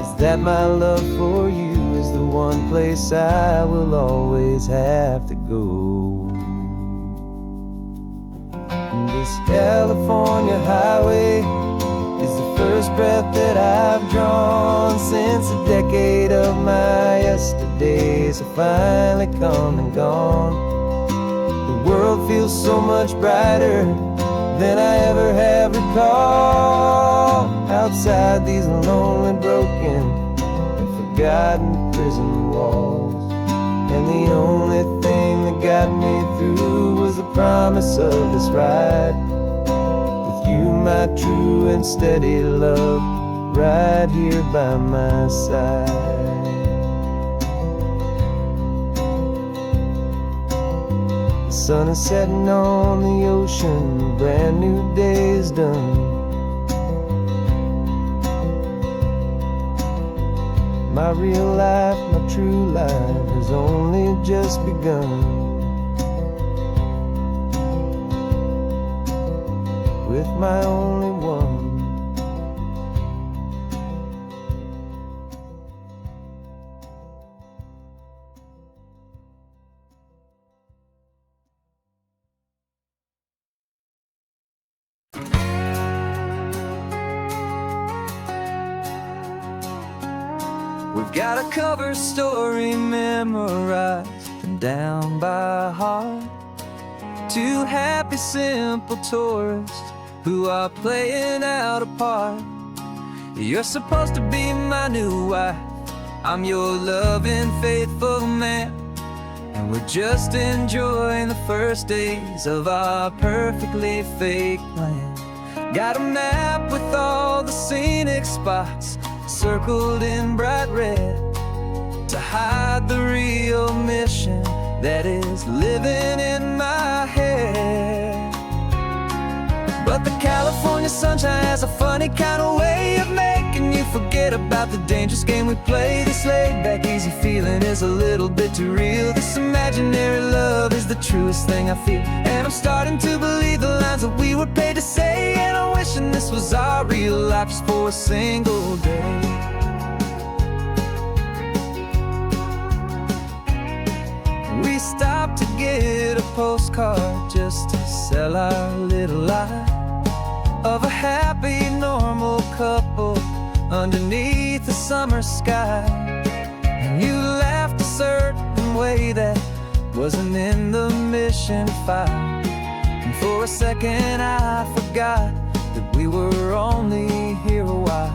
is that my love for you is the one place I will always have to go. And this California highway is the first breath that I've drawn since a decade of my yesterdays have finally come and gone. The world feels so much brighter than I ever have recalled. Outside these lonely, broken, and forgotten prison walls. And the only thing that got me through was the promise of this ride. With you, my true and steady love, right here by my side. The sun is setting on the ocean, a brand new day is done. My real life, my true life has only just begun. With my only one. We've got a cover story memorized and down by heart. Two happy, simple tourists who are playing out a part. You're supposed to be my new wife, I'm your loving, faithful man. And we're just enjoying the first days of our perfectly fake plan. Got a map with all the scenic spots circled in bright red to hide the real mission that is living in my head. But the California sunshine has a funny kind of way of making you forget about the dangerous game we play. This laid-back, easy feeling is a little bit too real. This imaginary love is the truest thing I feel. And I'm starting to believe the lines that we were paid to say. And I'm wishing this was our real life just for a single day. We stopped to get a postcard just to sell our little lie of a happy, normal couple underneath the summer sky. And you laughed a certain way that wasn't in the mission file. And for a second I forgot that we were only here a while.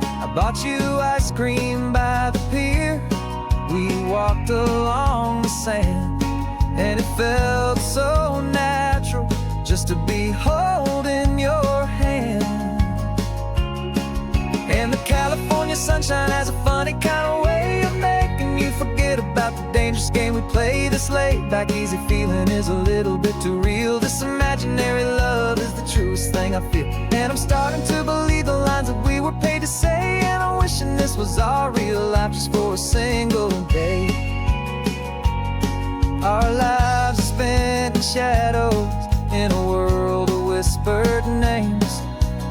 I bought you ice cream by the pier. We walked along the sand, and it felt so natural just to be holding your hand. And the California sunshine has a funny kind of way of making you forget about the dangerous game we play. This laid-back, easy feeling is a little bit too real. This imaginary love is the truest thing I feel. And I'm starting to believe the lines that we were paid to say. And I'm wishing this was our real life just for a single day. Our lives are spent in shadows, in a world of whispered names,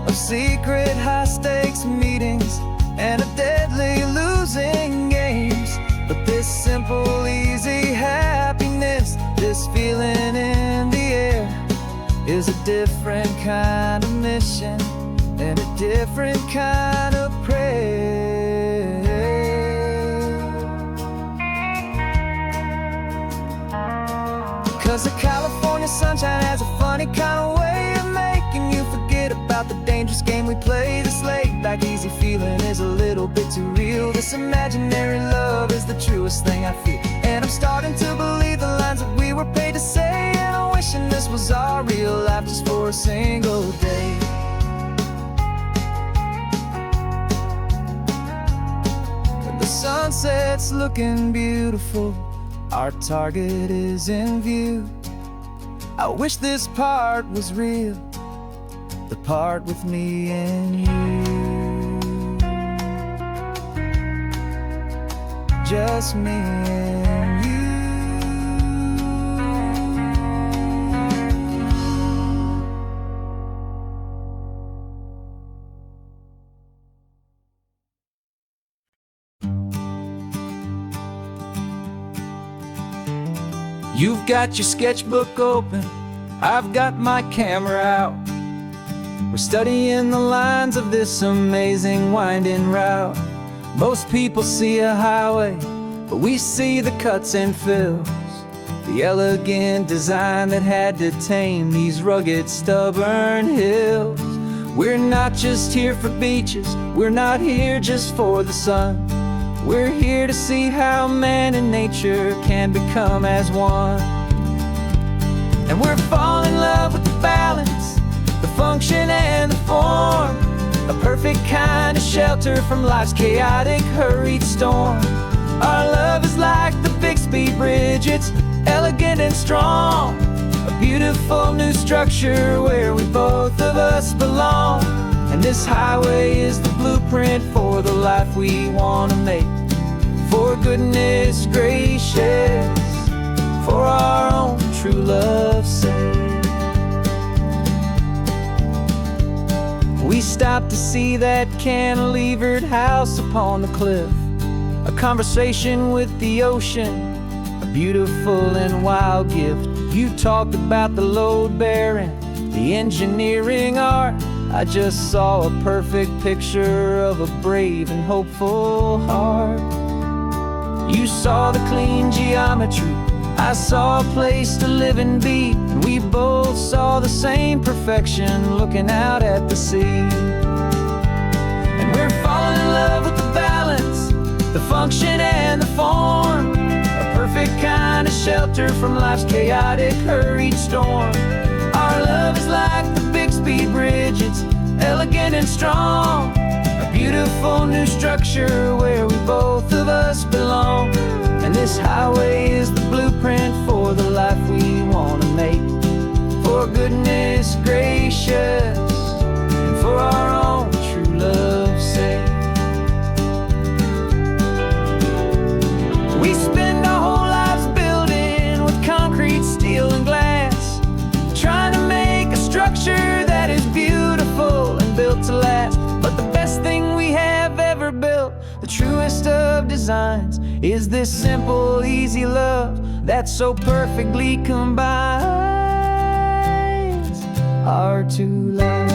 of secret high-stakes meetings and of deadly losing games. But this simple, easy happiness, this feeling in the air, is a different kind of mission and a different kind of prayer. 'Cause the California sunshine has a funny kind of way of making you forget about the dangerous game we play. This laid-back easy feeling is a little bit too real. This imaginary love is the truest thing I feel. And I'm starting to believe the lines that we were paid to say. And I'm wishing this was our real life just for a single day. The sunset's looking beautiful, our target is in view. I wish this part was real, the part with me and you. Just me and you. You've got your sketchbook open, I've got my camera out. We're studying the lines of this amazing winding route. Most people see a highway, but we see the cuts and fills, the elegant design that had to tame these rugged, stubborn hills. We're not just here for beaches, we're not here just for the sun. We're here to see how man and nature can become as one. And we're falling in love with the balance, the function and the form, a perfect kind of shelter from life's chaotic, hurried storm. Our love is like the Bixby Bridge, it's elegant and strong, a beautiful new structure where we both of us belong. And this highway is the blueprint for the life we want to make. For goodness gracious, for our own true love's sake. We stopped to see that cantilevered house upon the cliff, a conversation with the ocean, a beautiful and wild gift. You talked about the load bearing, the engineering art. I just saw a perfect picture of a brave and hopeful heart. You saw the clean geometry, I saw a place to live and be. And we both saw the same perfection looking out at the sea. And we're falling in love with the balance, the function and the form, a perfect kind of shelter from life's chaotic, hurried storm. Our love is like the Bixby Bridge, it's elegant and strong, a beautiful new structure where we both of us belong. And this highway is the blueprint for the life we want to make. For goodness gracious, and for our own true love's sake. We spend our whole lives building with concrete, steel and glass, trying to make a structure that is beautiful and built to last. But the best thing we have ever built, the truest of designs, is this simple, easy love that so perfectly combines our two lives.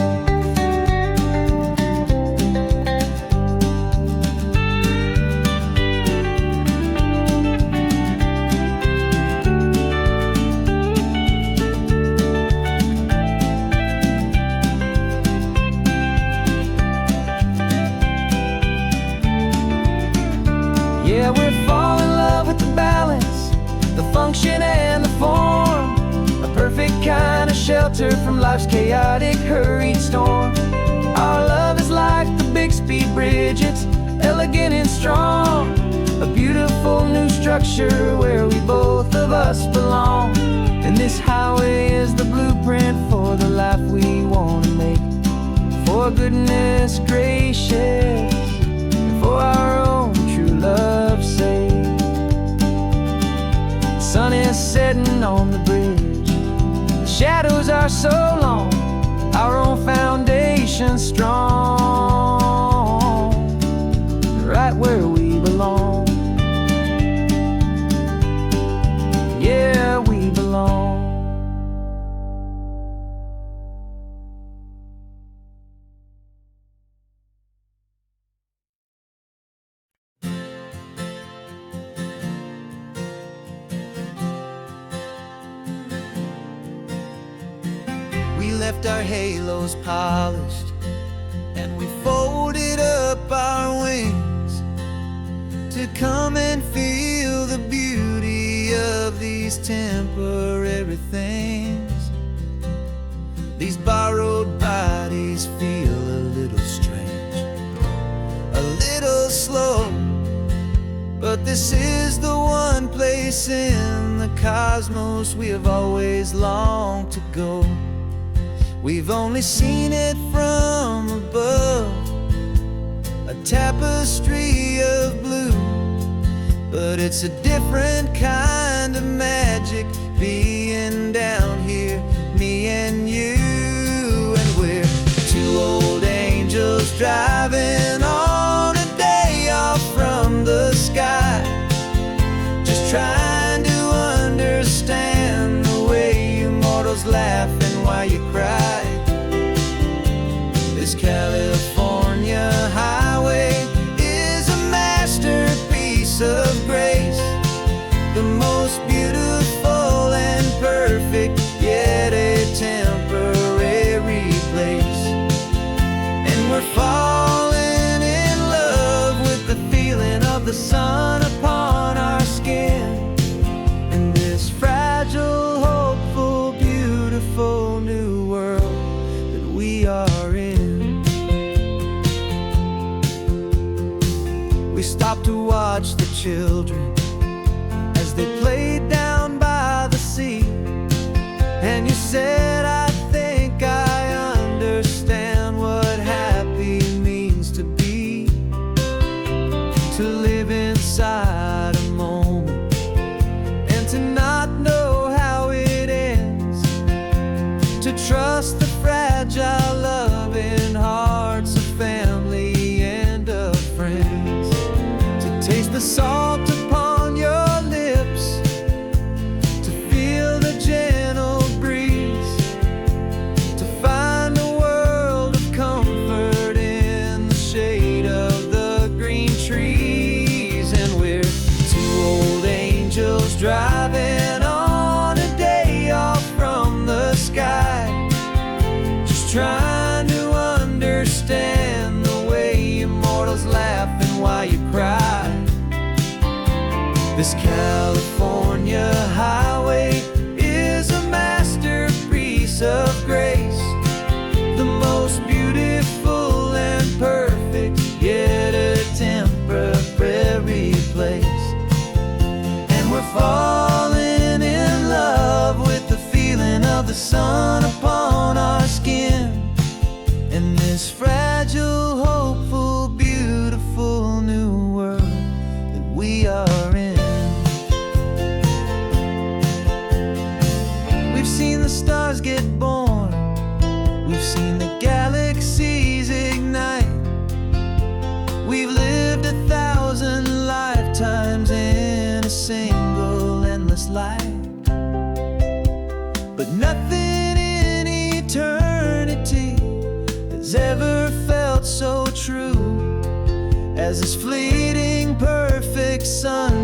Yeah, we're falling in love with the balance, the function and the form, a perfect kind of shelter from life's chaotic, hurried storm. Our love is like the Bixby Bridge, it's elegant and strong, a beautiful new structure where we both of us belong. And this highway is the blueprint for the life we want to make. For goodness gracious, and for our own true love's sake. The sun is setting on the bridge, the shadows are so long, our own foundation strong, right where we belong. Yeah, we belong. left our halos polished, and we folded up our wings to come and feel the beauty of these temporary things. These borrowed bodies feel a little strange, a little slow, but this is the one place in the cosmos we have always longed to go. We've only seen it from above, a tapestry of blue, but it's a different kind of magic being down here, me and you. And we're two old angels driving on a day off from the sky, just trying to understand the way you mortals laugh and why you cry. This California highway is a masterpiece of grace, the most beautiful and perfect, yet a temporary place. And we're falling in love with the feeling of the sun upon our skin, in this fragile, hopeful, beautiful new world that we are in. We stopped to watch the children as they played down by the sea, and you said, I think I understand what happy means to be, to live inside a moment and to not know how it ends, to trust the fragile loving hearts of family and of friends, to taste the salt upon your lips, to feel the gentle breeze, to find a world of comfort in the shade of the green trees. And we're two old angels driving on a day off from the sky, just trying to understand the way immortals laugh and why you cry. This California highway is a masterpiece of grace, the most beautiful and perfect, yet a temporary place. And we're falling in love with the feeling of the sun upon our skin, in this fragile, hopeful, beautiful new world that we are in. We've seen the stars get born, we've seen the galaxies ignite, we've lived 1,000 lifetimes in a single endless life, but nothing in eternity has ever felt so true as this fleeting perfect sun